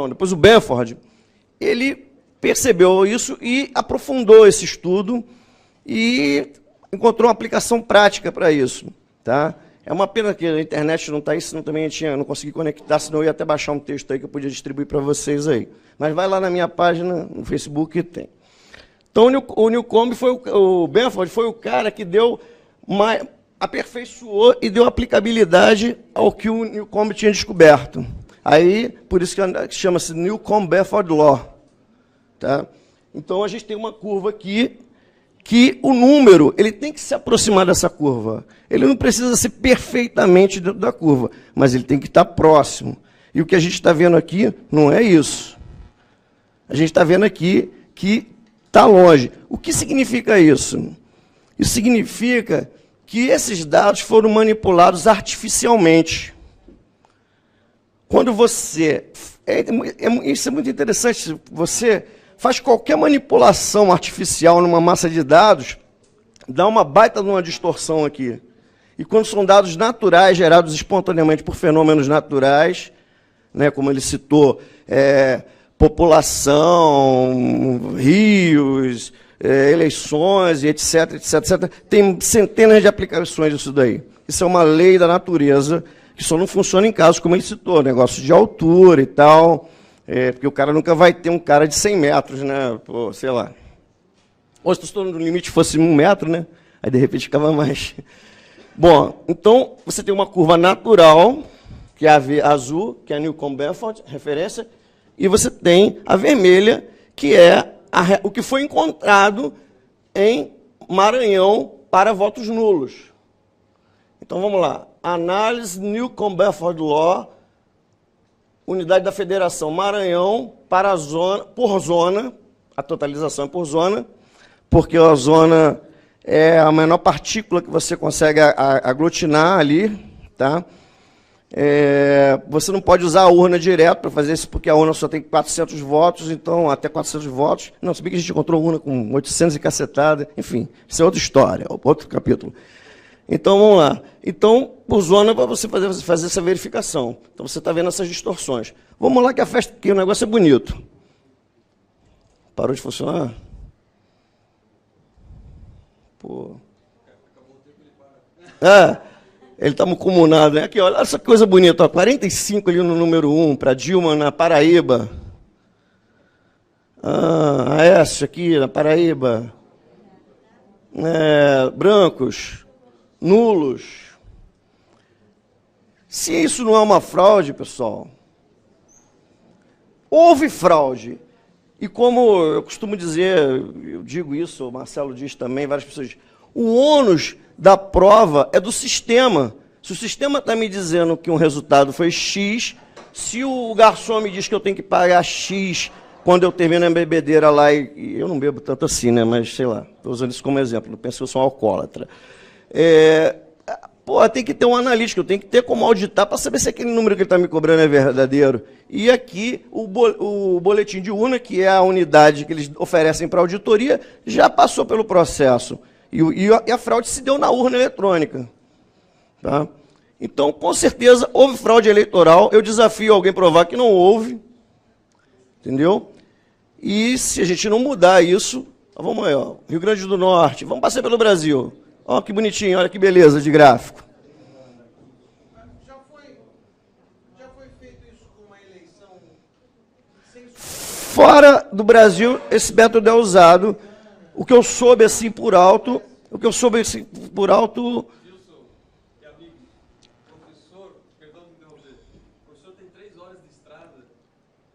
depois o Benford, ele percebeu isso e aprofundou esse estudo e encontrou uma aplicação prática para isso. Tá? É uma pena que a internet não está aí, senão também não consegui conectar, senão eu ia até baixar um texto aí que eu podia distribuir para vocês aí. Mas vai lá na minha página, no Facebook, e tem. Então o Newcomb o Benford foi o cara que aperfeiçoou e deu aplicabilidade ao que o Newcomb tinha descoberto. Aí, por isso que chama-se Newcomb-Benford Law. Tá? Então a gente tem uma curva aqui que o número ele tem que se aproximar dessa curva. Ele não precisa ser perfeitamente dentro da curva, mas ele tem que estar próximo. E o que a gente está vendo aqui não é isso. A gente está vendo aqui que está longe. O que significa isso? Isso significa que esses dados foram manipulados artificialmente. Quando você... isso é muito interessante. Você faz qualquer manipulação artificial numa massa de dados, dá uma baita de uma distorção aqui. E quando são dados naturais, gerados espontaneamente por fenômenos naturais, né, como ele citou, população, rios, eleições, etc, etc, etc, tem centenas de aplicações disso daí. Isso é uma lei da natureza, que só não funciona em casos como ele citou, negócio de altura e tal, porque o cara nunca vai ter um cara de 100 metros, né? Pô, sei lá. Ou se o limite fosse 1 metro, né? Aí, de repente, ficava mais Bom, então você tem uma curva natural, que é a azul, que é a Newcomb-Bedford, referência, e você tem a vermelha, que é o que foi encontrado em Maranhão para votos nulos. Então vamos lá. Análise Newcomb-Bedford Law, unidade da Federação Maranhão, para a zona, por zona, a totalização é por zona, porque a zona é a menor partícula que você consegue aglutinar ali, tá? Você não pode usar a urna direto para fazer isso, porque a urna só tem 400 votos, então até 400 votos. Não, se bem que a gente encontrou urna com 800 e cacetada, enfim, isso é outra história, outro capítulo. Então, vamos lá. Então, por zona, para você fazer essa verificação. Então, você está vendo essas distorções. Vamos lá que a festa, que o negócio é bonito. Parou de funcionar? Pô. Ele está comunado, né? Aqui, olha essa coisa bonita, ó, 45 ali no número 1, para Dilma, na Paraíba. Aécio aqui, na Paraíba. Brancos, nulos. Se isso não é uma fraude, pessoal, houve fraude. E como eu costumo dizer, eu digo isso, o Marcelo diz também, várias pessoas dizem, o ônus da prova é do sistema. Se o sistema está me dizendo que um resultado foi X, se o garçom me diz que eu tenho que pagar X quando eu termino a bebedeira lá, e eu não bebo tanto assim, né? Mas sei lá, estou usando isso como exemplo, não penso que eu sou um alcoólatra. Tem que ter um analítico, eu tenho que ter como auditar para saber se aquele número que ele está me cobrando é verdadeiro. E aqui, o boletim de urna, que é a unidade que eles oferecem para auditoria, já passou pelo processo. E a fraude se deu na urna eletrônica. Tá? Então, com certeza, houve fraude eleitoral. Eu desafio alguém a provar que não houve. Entendeu? E se a gente não mudar isso, vamos aí, ó, Rio Grande do Norte, vamos passar pelo Brasil. Olha que bonitinho, olha que beleza de gráfico. Já foi feito isso com uma eleição sem... Fora do Brasil, esse método é usado. O que eu soube assim por alto, Professor, perdão me interromper. O professor tem 3 horas de estrada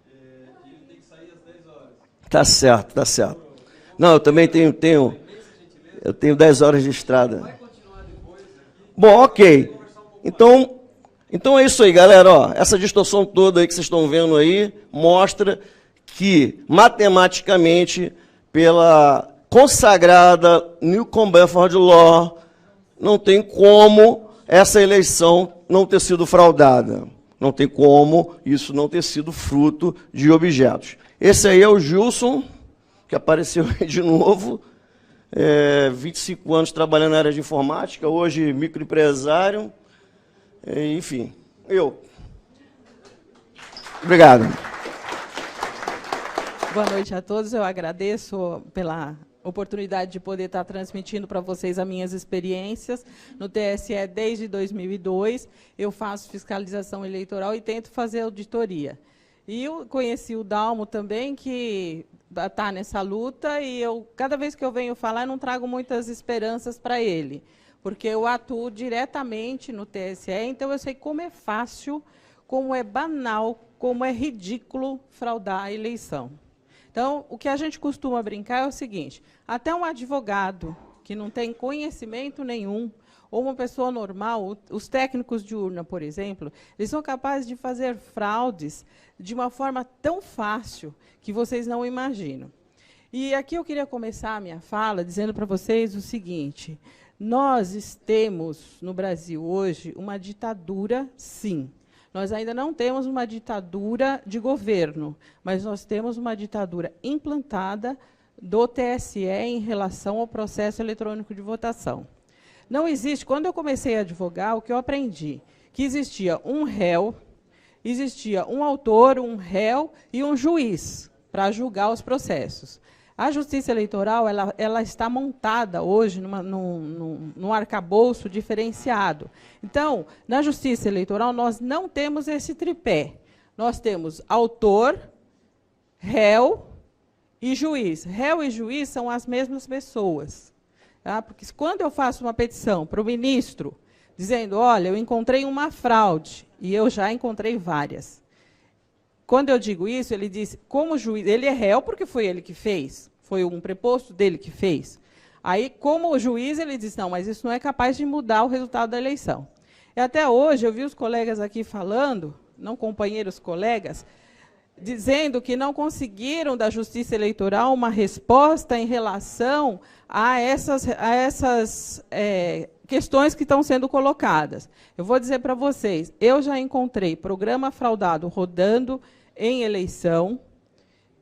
e ele tem que sair às 10 horas. Tá certo, tá certo. Não, eu também tenho 10 horas de estrada. Bom, ok. Então é isso aí, galera. Ó, essa distorção toda aí que vocês estão vendo aí mostra que, matematicamente, pela consagrada Newcomb-Bedford Law, não tem como essa eleição não ter sido fraudada. Não tem como isso não ter sido fruto de objetos. Esse aí é o Gilson, que apareceu aí de novo. 25 anos trabalhando na área de informática, hoje microempresário. Enfim, Obrigado. Boa noite a todos. Eu agradeço pela oportunidade de poder estar transmitindo para vocês as minhas experiências no TSE desde 2002. Eu faço fiscalização eleitoral e tento fazer auditoria. E eu conheci o Dalmo também, que está nessa luta, e cada vez que eu venho falar, eu não trago muitas esperanças para ele, porque eu atuo diretamente no TSE, então eu sei como é fácil, como é banal, como é ridículo fraudar a eleição. Então, o que a gente costuma brincar é o seguinte, até um advogado que não tem conhecimento nenhum, ou uma pessoa normal, os técnicos de urna, por exemplo, eles são capazes de fazer fraudes de uma forma tão fácil que vocês não imaginam. E aqui eu queria começar a minha fala dizendo para vocês o seguinte, nós temos no Brasil hoje uma ditadura, sim. Nós ainda não temos uma ditadura de governo, mas nós temos uma ditadura implantada do TSE em relação ao processo eletrônico de votação. Não existe, quando eu comecei a advogar, o que eu aprendi? Que existia um réu, existia um autor, um réu e um juiz para julgar os processos. A Justiça Eleitoral ela está montada hoje num arcabouço diferenciado. Então, na Justiça Eleitoral, nós não temos esse tripé. Nós temos autor, réu e juiz. Réu e juiz são as mesmas pessoas. Tá? Porque quando eu faço uma petição para o ministro dizendo, olha, eu encontrei uma fraude, e eu já encontrei várias. Quando eu digo isso, ele diz, como juiz, ele é réu porque foi ele que fez, foi um preposto dele que fez. Aí, como juiz, ele diz, não, mas isso não é capaz de mudar o resultado da eleição. E até hoje, eu vi os colegas aqui falando, não companheiros, colegas, dizendo que não conseguiram da Justiça Eleitoral uma resposta em relação a essas questões que estão sendo colocadas. Eu vou dizer para vocês, eu já encontrei programa fraudado rodando em eleição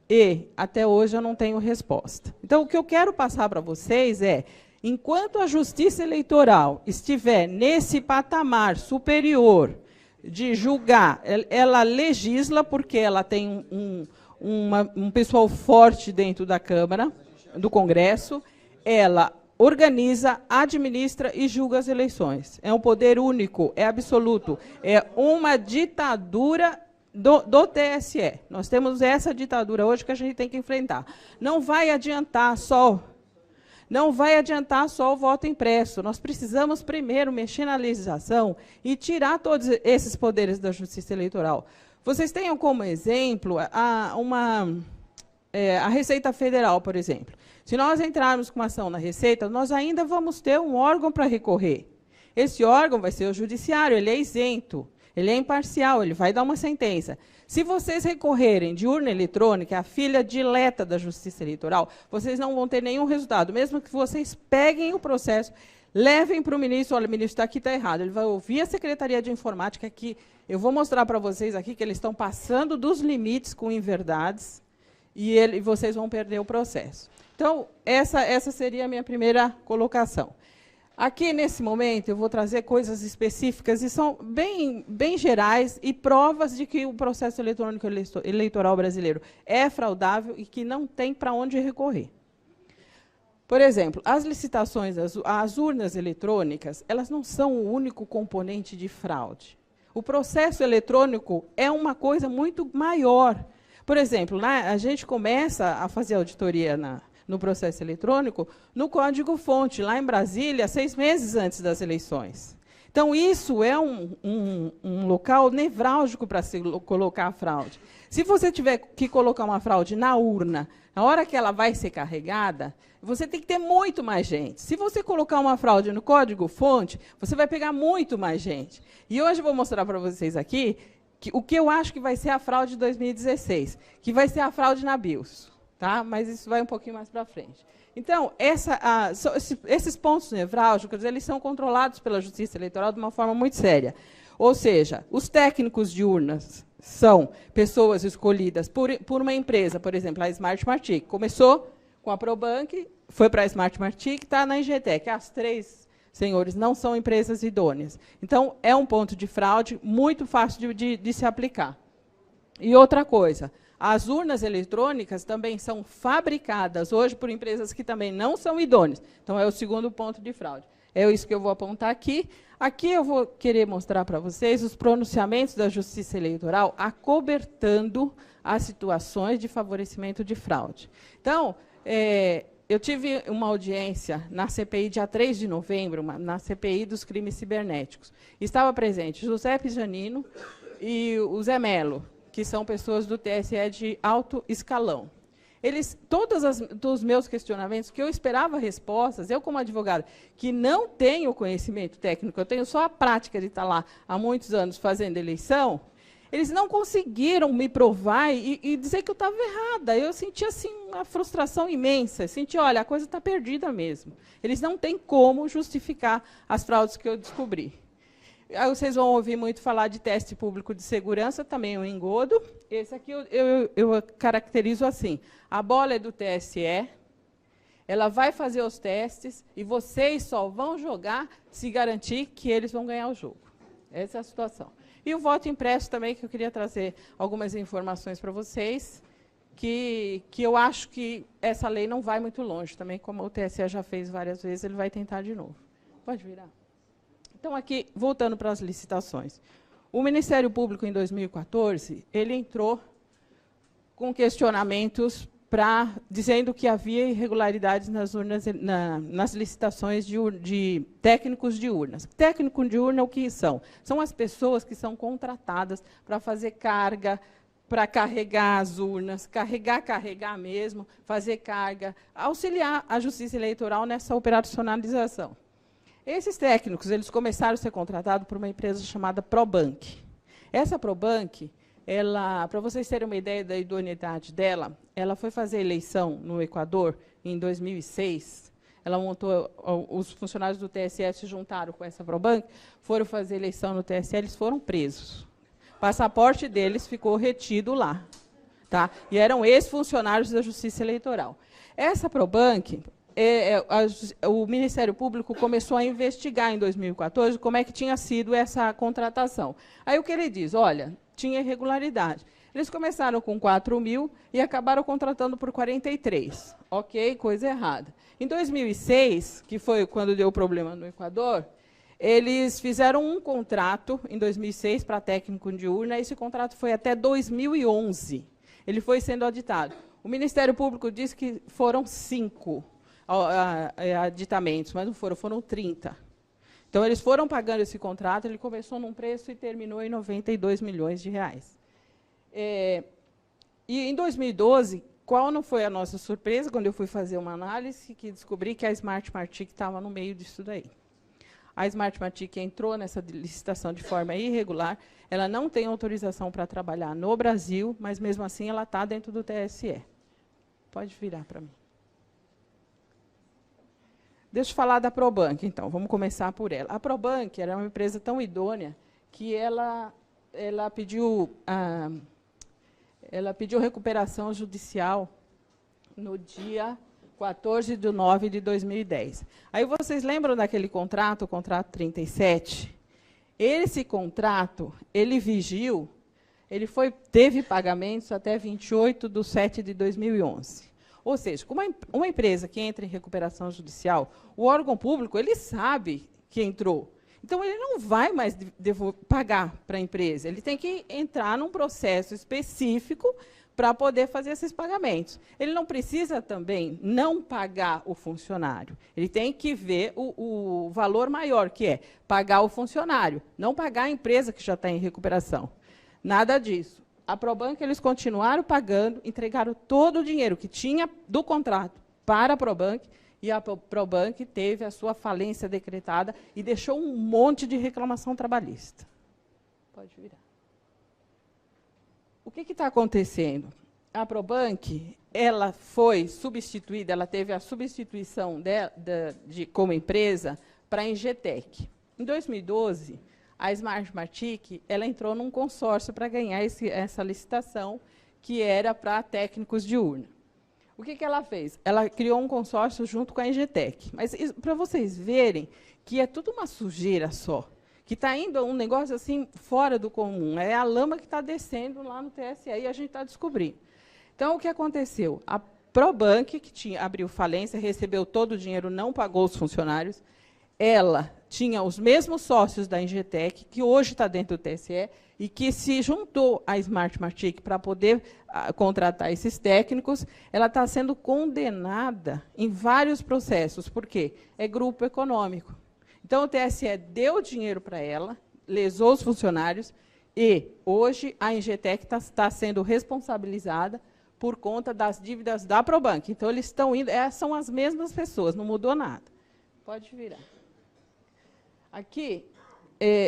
e, até hoje, eu não tenho resposta. Então, o que eu quero passar para vocês é, enquanto a Justiça Eleitoral estiver nesse patamar superior de julgar, ela legisla, porque ela tem um pessoal forte dentro da Câmara, do Congresso, ela organiza, administra e julga as eleições. É um poder único, é absoluto, é uma ditadura do TSE. Nós temos essa ditadura hoje que a gente tem que enfrentar. Não vai adiantar só o voto impresso. Nós precisamos primeiro mexer na legislação e tirar todos esses poderes da Justiça Eleitoral. Vocês tenham como exemplo a Receita Federal, por exemplo. Se nós entrarmos com uma ação na Receita, nós ainda vamos ter um órgão para recorrer. Esse órgão vai ser o Judiciário, ele é isento, ele é imparcial, ele vai dar uma sentença. Se vocês recorrerem de urna eletrônica, a filha dileta da Justiça Eleitoral, vocês não vão ter nenhum resultado. Mesmo que vocês peguem o processo, levem para o ministro, olha, o ministro, está aqui, está errado. Ele vai ouvir a Secretaria de Informática, que eu vou mostrar para vocês aqui que eles estão passando dos limites com inverdades, e vocês vão perder o processo. Então, essa seria a minha primeira colocação. Aqui, nesse momento, eu vou trazer coisas específicas, e são bem gerais, e provas de que o processo eletrônico eleitoral brasileiro é fraudável e que não tem para onde recorrer. Por exemplo, as licitações, as urnas eletrônicas, elas não são o único componente de fraude. O processo eletrônico é uma coisa muito maior. Por exemplo, a gente começa a fazer auditoria no processo eletrônico, no código-fonte, lá em Brasília, 6 meses antes das eleições. Então, isso é um local nevrálgico para se colocar a fraude. Se você tiver que colocar uma fraude na urna, na hora que ela vai ser carregada, você tem que ter muito mais gente. Se você colocar uma fraude no código-fonte, você vai pegar muito mais gente. E hoje eu vou mostrar para vocês aqui o que eu acho que vai ser a fraude de 2016, que vai ser a fraude na BIOS. Tá? Mas isso vai um pouquinho mais para frente. Então, esses pontos nevrálgicos, eles são controlados pela Justiça Eleitoral de uma forma muito séria. Ou seja, os técnicos de urnas são pessoas escolhidas por uma empresa, por exemplo, a Smart Martic. Começou com a Probank, foi para a Smart Martic, está na Engetec. As 3 senhores não são empresas idôneas. Então, é um ponto de fraude muito fácil de se aplicar. E outra coisa, as urnas eletrônicas também são fabricadas hoje por empresas que também não são idôneas. Então, é o segundo ponto de fraude. É isso que eu vou apontar aqui. Aqui eu vou querer mostrar para vocês os pronunciamentos da Justiça Eleitoral acobertando as situações de favorecimento de fraude. Então, eu tive uma audiência na CPI, dia 3 de novembro, na CPI dos crimes cibernéticos. Estava presente José Pijanino e o Zé Melo, que são pessoas do TSE de alto escalão. Todos os meus questionamentos, que eu esperava respostas, eu como advogada, que não tenho conhecimento técnico, eu tenho só a prática de estar lá há muitos anos fazendo eleição, eles não conseguiram me provar e dizer que eu estava errada. Eu senti assim, uma frustração imensa. Senti, olha, a coisa está perdida mesmo. Eles não têm como justificar as fraudes que eu descobri. Aí vocês vão ouvir muito falar de teste público de segurança, também um engodo. Esse aqui eu caracterizo assim. A bola é do TSE, ela vai fazer os testes e vocês só vão jogar se garantir que eles vão ganhar o jogo. Essa é a situação. E o voto impresso também, que eu queria trazer algumas informações para vocês, que eu acho que essa lei não vai muito longe também, como o TSE já fez várias vezes, ele vai tentar de novo. Pode virar. Então, aqui, voltando para as licitações. O Ministério Público, em 2014, ele entrou com questionamentos dizendo que havia irregularidades nas urnas, nas licitações de técnicos de urnas. Técnico de urna, o que são? São as pessoas que são contratadas para fazer carga, para carregar as urnas, carregar mesmo, fazer carga, auxiliar a Justiça Eleitoral nessa operacionalização. Esses técnicos eles começaram a ser contratados por uma empresa chamada Probank. Essa Probank, para vocês terem uma ideia da idoneidade dela, ela foi fazer eleição no Equador em 2006. Ela montou, os funcionários do TSE se juntaram com essa Probank, foram fazer eleição no TSE, eles foram presos. O passaporte deles ficou retido lá. Tá? E eram ex-funcionários da Justiça Eleitoral. Essa Probank, o Ministério Público começou a investigar em 2014 como é que tinha sido essa contratação. Aí o que ele diz? Olha, tinha irregularidade. Eles começaram com 4.000 e acabaram contratando por 43. Ok, coisa errada. Em 2006, que foi quando deu o problema no Equador, eles fizeram um contrato, em 2006, para técnico de urna. Esse contrato foi até 2011. Ele foi sendo auditado. O Ministério Público disse que foram 5 aditamentos, mas não foram 30. Então, eles foram pagando esse contrato, ele começou num preço e terminou em 92 milhões de reais. E, em 2012, qual não foi a nossa surpresa, quando eu fui fazer uma análise, que descobri que a Smartmatic estava no meio disso daí. A Smartmatic entrou nessa licitação de forma irregular, ela não tem autorização para trabalhar no Brasil, mas, mesmo assim, ela está dentro do TSE. Pode virar para mim. Deixa eu falar da Probank, então. Vamos começar por ela. A Probank era uma empresa tão idônea que ela pediu recuperação judicial no dia 14 de 9 de 2010. Aí vocês lembram daquele contrato, o contrato 37? Esse contrato, ele vigiu, teve pagamentos até 28 de 7 de 2011. Ou seja, uma empresa que entra em recuperação judicial, o órgão público ele sabe que entrou. Então, ele não vai mais pagar para a empresa. Ele tem que entrar num processo específico para poder fazer esses pagamentos. Ele não precisa também não pagar o funcionário. Ele tem que ver o valor maior, que é pagar o funcionário, não pagar a empresa que já está em recuperação. Nada disso. A Probank, eles continuaram pagando, entregaram todo o dinheiro que tinha do contrato para a Probank, e a Probank teve a sua falência decretada e deixou um monte de reclamação trabalhista. Pode virar. O que está acontecendo? A Probank, ela foi substituída, ela teve a substituição como empresa para a Engetec. Em 2012, a Smartmatic ela entrou num consórcio para ganhar essa licitação, que era para técnicos de urna. O que ela fez? Ela criou um consórcio junto com a Engetec. Mas, para vocês verem que é tudo uma sujeira só, que está indo um negócio assim fora do comum. É a lama que está descendo lá no TSE e a gente está descobrindo. Então, o que aconteceu? A Probank, que abriu falência, recebeu todo o dinheiro, não pagou os funcionários. Ela tinha os mesmos sócios da Engetec, que hoje está dentro do TSE, e que se juntou à Smartmatic para poder contratar esses técnicos. Ela está sendo condenada em vários processos. Por quê? É grupo econômico. Então, o TSE deu dinheiro para ela, lesou os funcionários, e hoje a Engetec está sendo responsabilizada por conta das dívidas da Probank. Então, eles estão indo, são as mesmas pessoas, não mudou nada. Pode virar. Aqui,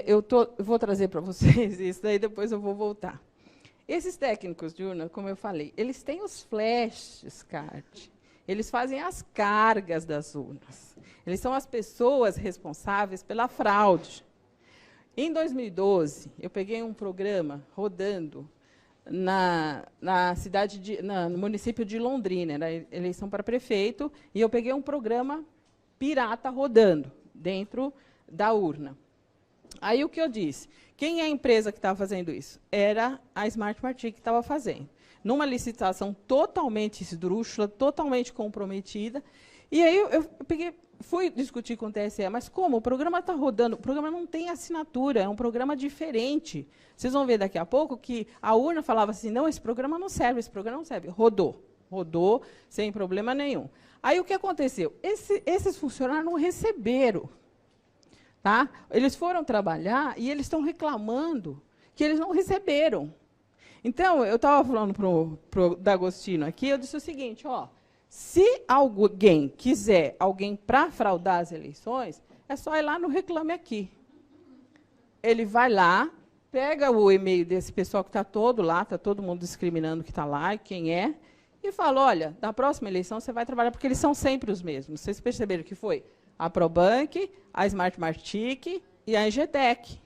eu vou trazer para vocês isso, daí depois eu vou voltar. Esses técnicos de urna, como eu falei, eles têm os flashes card, eles fazem as cargas das urnas, eles são as pessoas responsáveis pela fraude. Em 2012, eu peguei um programa rodando no município de Londrina, era eleição para prefeito, e eu peguei um programa pirata rodando dentro da urna. Aí o que eu disse? Quem é a empresa que estava fazendo isso? Era a Smartmatic que estava fazendo. Numa licitação totalmente esdrúxula, totalmente comprometida. E aí eu fui discutir com o TSE, mas como? O programa está rodando, o programa não tem assinatura, é um programa diferente. Vocês vão ver daqui a pouco que a urna falava assim, não, esse programa não serve, esse programa não serve. Rodou. rodou sem problema nenhum. Aí o que aconteceu? Esses funcionários não receberam. Tá? Eles foram trabalhar e eles estão reclamando que eles não receberam. Então, eu estava falando para o D'Agostino aqui, eu disse o seguinte, ó, se alguém quiser alguém para fraudar as eleições, é só ir lá no Reclame Aqui. Ele vai lá, pega o e-mail desse pessoal que está todo lá, está todo mundo discriminando que está lá, quem é, e fala, olha, na próxima eleição você vai trabalhar, porque eles são sempre os mesmos. Vocês perceberam que foi a Probank, a Smartmatic e a Engetec.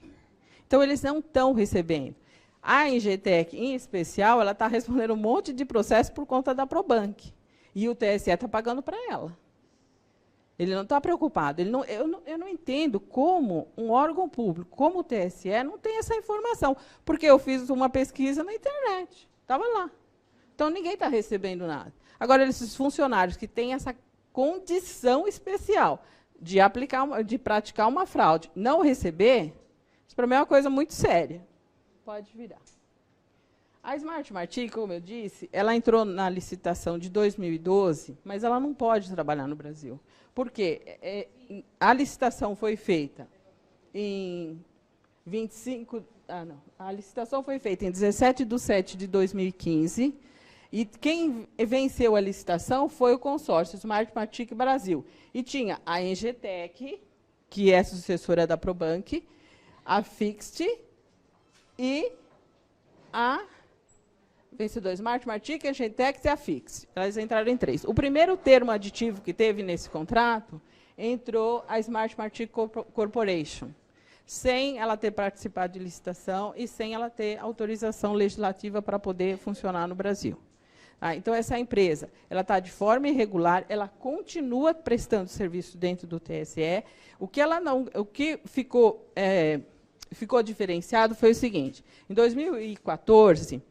Então, eles não estão recebendo. A Engetec, em especial, ela está respondendo um monte de processo por conta da Probank. E o TSE está pagando para ela. Ele não está preocupado. Eu não entendo como um órgão público, como o TSE, não tem essa informação. Porque eu fiz uma pesquisa na internet. Estava lá. Então, ninguém está recebendo nada. Agora, esses funcionários que têm essa condição especial de praticar uma fraude, não receber, isso para mim é uma coisa muito séria. Pode virar. A Smartmatic, como eu disse, ela entrou na licitação de 2012, mas ela não pode trabalhar no Brasil. Por quê? A licitação foi feita em 25... a licitação foi feita em 17/7/2015, e quem venceu a licitação foi o consórcio Smartmatic Brasil. E tinha a Engetec, que é sucessora da Probank, a Fixed e a vencedora Smartmatic, a Engetec e a Fixed. Elas entraram em 3. O primeiro termo aditivo que teve nesse contrato entrou a Smartmatic Corporation, sem ela ter participado de licitação e sem ela ter autorização legislativa para poder funcionar no Brasil. Então, essa empresa ela está de forma irregular, ela continua prestando serviço dentro do TSE. O que ficou diferenciado foi o seguinte: em 2014,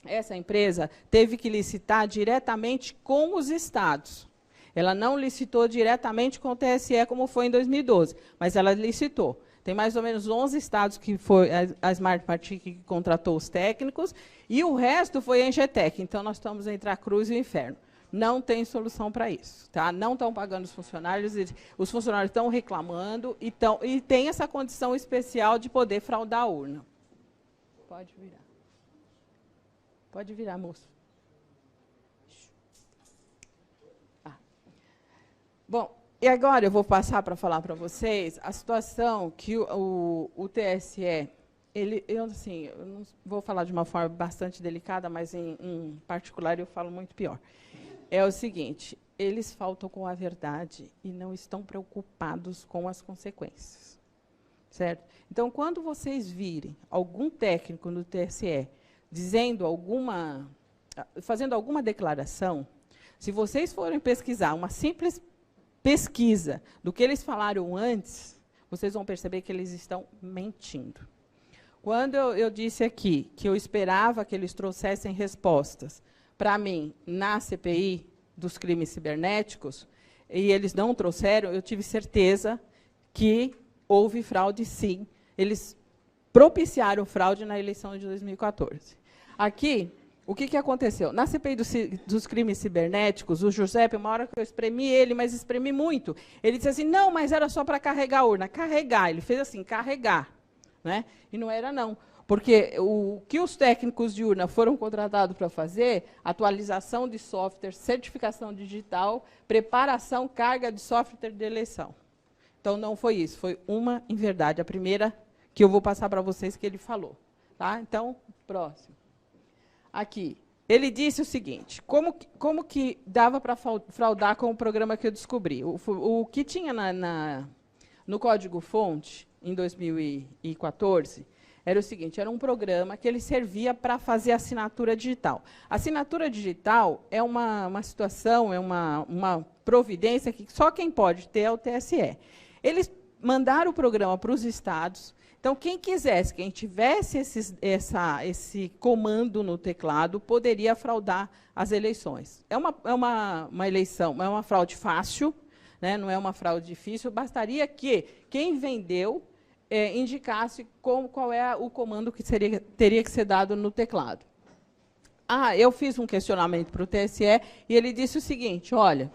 essa empresa teve que licitar diretamente com os estados. Ela não licitou diretamente com o TSE, como foi em 2012, mas ela licitou. Tem mais ou menos 11 estados que foi a Smartmatic que contratou os técnicos, e o resto foi a Engetec. Então, nós estamos entre a cruz e o inferno. Não tem solução para isso. Tá? Não estão pagando os funcionários estão reclamando, e tem essa condição especial de poder fraudar a urna. Pode virar. Pode virar, moço. Bom, e agora eu vou passar para falar para vocês a situação que o TSE, eu não vou falar de uma forma bastante delicada, mas em particular eu falo muito pior. É o seguinte, eles faltam com a verdade e não estão preocupados com as consequências. Certo? Então, quando vocês virem algum técnico no TSE fazendo alguma declaração, se vocês forem pesquisar uma simples pesquisa do que eles falaram antes, vocês vão perceber que eles estão mentindo. Quando eu disse aqui que eu esperava que eles trouxessem respostas para mim na CPI dos crimes cibernéticos, e eles não trouxeram, eu tive certeza que houve fraude, sim. Eles propiciaram fraude na eleição de 2014. Aqui, o que aconteceu? Na CPI dos crimes cibernéticos, o Giuseppe, uma hora que eu espremi ele, mas espremi muito, ele disse assim, não, mas era só para carregar a urna. Carregar, ele fez assim, carregar. Né? E não era, não. Porque o que os técnicos de urna foram contratados para fazer, atualização de software, certificação digital, preparação, carga de software de eleição. Então, não foi isso, foi uma, em verdade, a primeira que eu vou passar para vocês que ele falou. Tá? Então, próximo. Aqui, ele disse o seguinte, como que dava para fraudar com o programa que eu descobri? O que tinha no código-fonte, em 2014, era o seguinte, era um programa que ele servia para fazer assinatura digital. A assinatura digital é uma situação, é uma providência que só quem pode ter é o TSE. Eles mandaram o programa para os estados. Então, quem quisesse, quem tivesse esse comando no teclado, poderia fraudar as eleições. É uma eleição, é uma fraude fácil, né, não é uma fraude difícil, bastaria que quem vendeu indicasse qual é o comando que teria que ser dado no teclado. eu fiz um questionamento para o TSE e ele disse o seguinte, olha,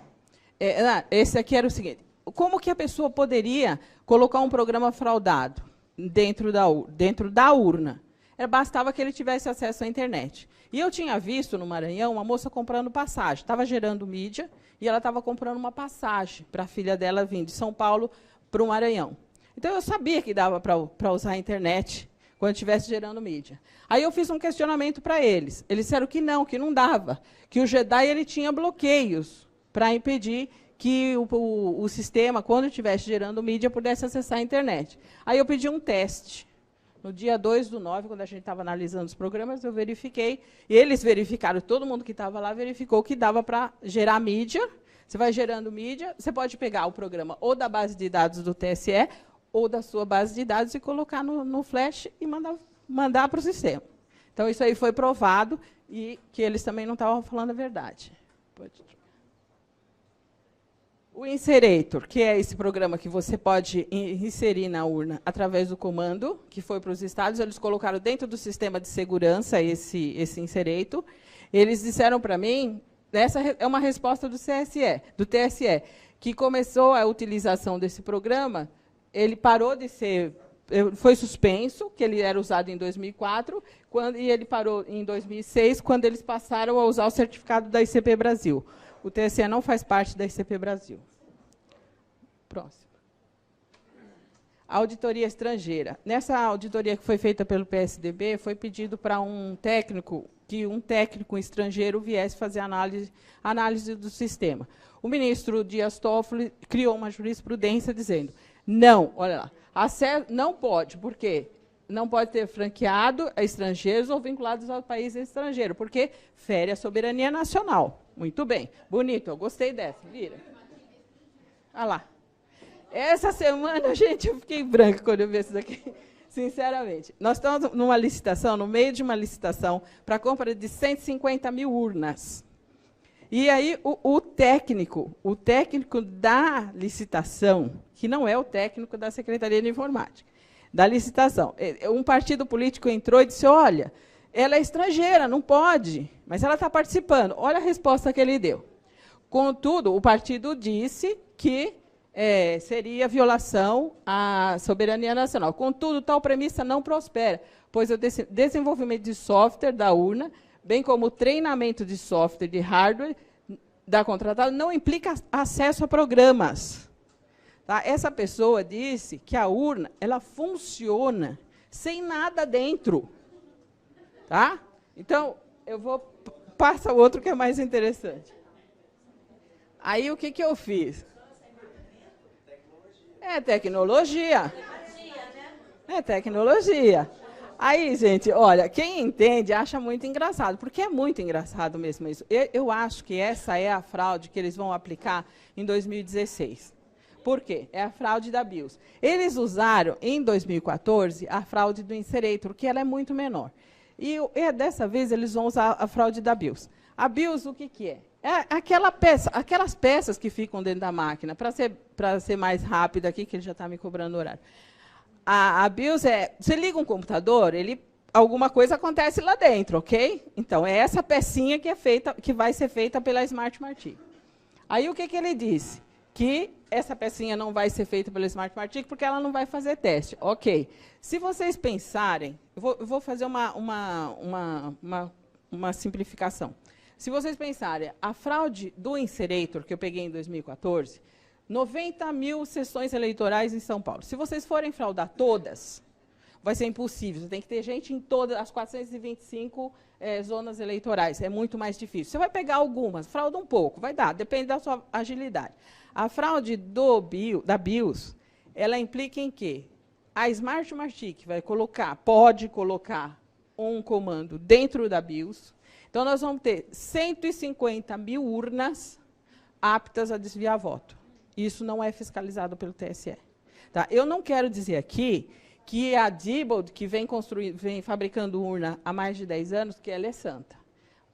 esse aqui era o seguinte, como que a pessoa poderia colocar um programa fraudado dentro da urna? Bastava que ele tivesse acesso à internet. E eu tinha visto no Maranhão uma moça comprando passagem, estava gerando mídia, e ela estava comprando uma passagem para a filha dela vir de São Paulo para o Maranhão. Então, eu sabia que dava para usar a internet quando estivesse gerando mídia. Aí eu fiz um questionamento para eles. Eles disseram que não dava, que o JEDI ele tinha bloqueios para impedir que o sistema, quando estivesse gerando mídia, pudesse acessar a internet. Aí eu pedi um teste. No dia 2/9, quando a gente estava analisando os programas, eu verifiquei, e eles verificaram, todo mundo que estava lá verificou que dava para gerar mídia. Você vai gerando mídia, você pode pegar o programa ou da base de dados do TSE, ou da sua base de dados, e colocar no flash e mandar para o sistema. Então, isso aí foi provado, e que eles também não estavam falando a verdade. O Inserator, que é esse programa que você pode inserir na urna através do comando, que foi para os estados, eles colocaram dentro do sistema de segurança esse Inserator. Eles disseram para mim, essa é uma resposta do TSE, que começou a utilização desse programa, ele parou de ser, foi suspenso, que ele era usado em 2004, e ele parou em 2006, quando eles passaram a usar o certificado da ICP Brasil. O TSE não faz parte da ICP Brasil. Próximo. Auditoria estrangeira. Nessa auditoria que foi feita pelo PSDB, foi pedido para que um técnico estrangeiro viesse fazer análise do sistema. O ministro Dias Toffoli criou uma jurisprudência dizendo, não, olha lá, não pode, porque não pode ter franqueado a estrangeiros ou vinculados ao país estrangeiro, porque fere a soberania nacional. Muito bem, bonito, eu gostei dessa, vira. Olha lá. Essa semana, gente, eu fiquei branca quando eu vi isso daqui, sinceramente. Nós estamos numa licitação, no meio de uma licitação, para a compra de 150 mil urnas. E aí, o técnico da licitação, que não é o técnico da Secretaria de Informática, da licitação, um partido político entrou e disse, olha, ela é estrangeira, não pode, mas ela está participando. Olha a resposta que ele deu. Contudo, o partido disse que seria violação à soberania nacional. Contudo, tal premissa não prospera, pois o desenvolvimento de software da urna, bem como o treinamento de software de hardware da contratada, não implica acesso a programas. Tá? Essa pessoa disse que a urna ela funciona sem nada dentro. Tá? Então, passa o outro que é mais interessante. Aí, o que eu fiz? É tecnologia. É tecnologia. Aí, gente, olha, quem entende acha muito engraçado, porque é muito engraçado mesmo isso. Eu acho que essa é a fraude que eles vão aplicar em 2016. Por quê? É a fraude da BIOS. Eles usaram, em 2014, a fraude do Inserator, que ela é muito menor. E dessa vez eles vão usar a fraude da BIOS. A BIOS, o que é? É aquelas peças que ficam dentro da máquina, para ser mais rápido aqui, que ele já está me cobrando horário. A BIOS você liga um computador, alguma coisa acontece lá dentro, ok? Então, é essa pecinha que vai ser feita pela Smart Martic. Aí, o que ele disse? Que essa pecinha não vai ser feita pela Smart Martic porque ela não vai fazer teste. Ok. Se vocês pensarem, eu vou fazer uma simplificação. Se vocês pensarem, a fraude do Inserator, que eu peguei em 2014, 90 mil sessões eleitorais em São Paulo. Se vocês forem fraudar todas, vai ser impossível. Você tem que ter gente em todas as 425 zonas eleitorais. É muito mais difícil. Você vai pegar algumas, frauda um pouco, vai dar, depende da sua agilidade. A fraude da BIOS, ela implica em quê? A Smart Martic pode colocar um comando dentro da BIOS. Então, nós vamos ter 150 mil urnas aptas a desviar voto. Isso não é fiscalizado pelo TSE. Tá? Eu não quero dizer aqui que a Diebold, que vem fabricando urna há mais de 10 anos, que ela é santa.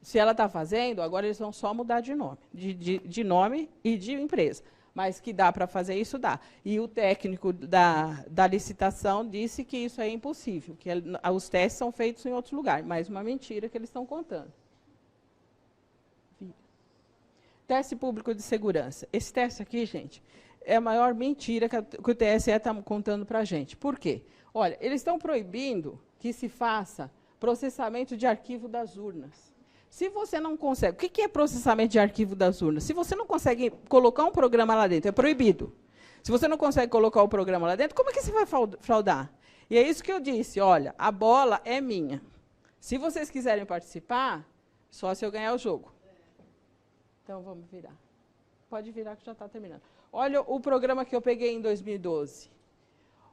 Se ela está fazendo, agora eles vão só mudar de nome, de nome e de empresa. Mas que dá para fazer isso, dá. E o técnico da licitação disse que isso é impossível, que os testes são feitos em outro lugar. Mais uma mentira que eles estão contando. Teste público de segurança. Esse teste aqui, gente, é a maior mentira que o TSE está contando para a gente. Por quê? Olha, eles estão proibindo que se faça processamento de arquivo das urnas. Se você não consegue... O que é processamento de arquivo das urnas? Se você não consegue colocar um programa lá dentro, é proibido. Se você não consegue colocar o programa lá dentro, como é que você vai fraudar? E é isso que eu disse, olha, a bola é minha. Se vocês quiserem participar, só se eu ganhar o jogo. Então, vamos virar. Pode virar que já está terminando. Olha o programa que eu peguei em 2012.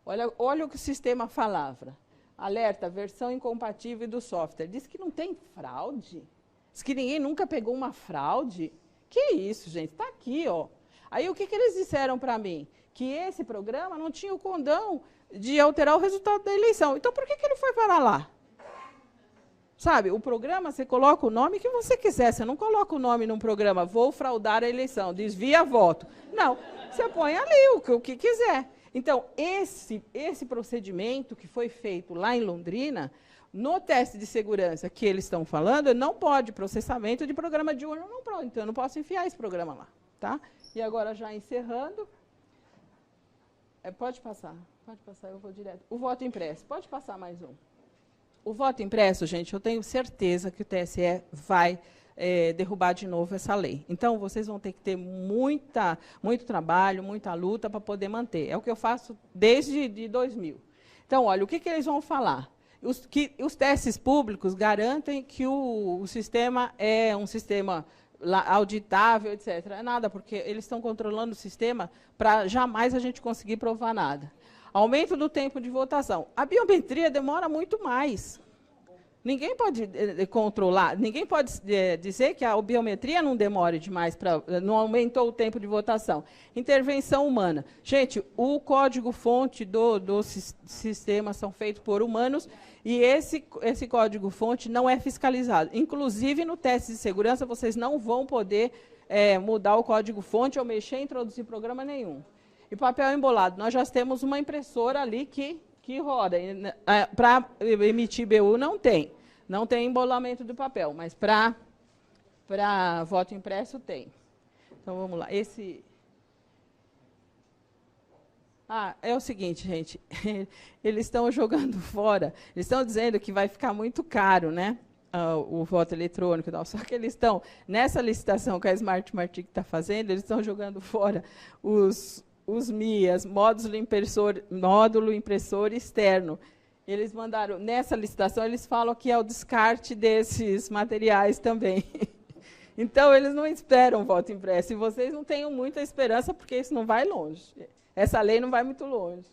Olha o que o sistema falava. Alerta, versão incompatível do software. Diz que não tem fraude. Diz que ninguém nunca pegou uma fraude. Que isso, gente? Está aqui, ó. Aí, o que eles disseram para mim? Que esse programa não tinha o condão de alterar o resultado da eleição. Então, por que ele foi parar lá? Sabe, o programa, você coloca o nome que você quiser. Você não coloca o nome num programa, vou fraudar a eleição, desvia voto. Não, você põe ali o que quiser. Então, esse procedimento que foi feito lá em Londrina, no teste de segurança que eles estão falando, não pode processamento de programa de urna, não pode. Então, eu não posso enfiar esse programa lá. Tá? E agora, já encerrando, pode passar, eu vou direto. O voto impresso, pode passar mais um. O voto impresso, gente, eu tenho certeza que o TSE vai derrubar de novo essa lei. Então, vocês vão ter que ter muito trabalho, muita luta para poder manter. É o que eu faço desde 2000. Então, olha, o que eles vão falar? Os testes públicos garantem que o sistema é um sistema auditável, etc. É nada, porque eles estão controlando o sistema para jamais a gente conseguir provar nada. Aumento do tempo de votação. A biometria demora muito mais. Ninguém pode controlar, ninguém pode dizer que a biometria não demore demais, não aumentou o tempo de votação. Intervenção humana. Gente, o código-fonte do sistema são feitos por humanos e esse código-fonte não é fiscalizado. Inclusive, no teste de segurança, vocês não vão poder mudar o código-fonte ou mexer, introduzir programa nenhum. E papel embolado. Nós já temos uma impressora ali que roda. Para emitir BU não tem. Não tem embolamento do papel, mas para voto impresso tem. Então, vamos lá. É o seguinte, gente. Eles estão jogando fora. Eles estão dizendo que vai ficar muito caro, né? O voto eletrônico e tal. Só que eles estão, nessa licitação que a Smart Martic está fazendo, eles estão jogando fora os MIAs, módulo impressor externo. Eles mandaram, nessa licitação, eles falam que é o descarte desses materiais também. Então, eles não esperam voto impresso. E vocês não tenham muita esperança, porque isso não vai longe. Essa lei não vai muito longe.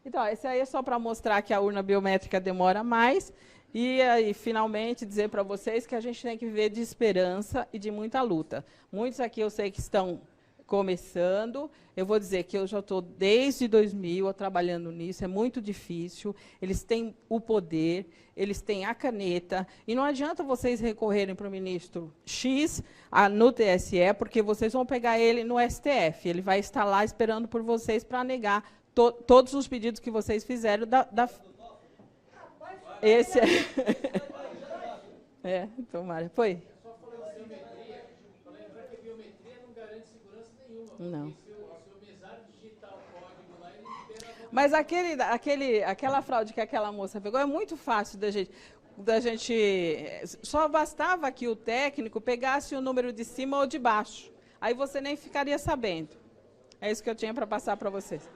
Então, esse aí é só para mostrar que a urna biométrica demora mais. E aí, finalmente, dizer para vocês que a gente tem que viver de esperança e de muita luta. Muitos aqui eu sei que estão começando, eu vou dizer que eu já estou desde 2000 trabalhando nisso, é muito difícil, eles têm o poder, eles têm a caneta, e não adianta vocês recorrerem para o ministro X no TSE, porque vocês vão pegar ele no STF, ele vai estar lá esperando por vocês para negar todos os pedidos que vocês fizeram Esse tomara. Foi? Não. Mas aquela fraude que aquela moça pegou é muito fácil da gente. Só bastava que o técnico pegasse o número de cima ou de baixo. Aí você nem ficaria sabendo. É isso que eu tinha para passar para vocês.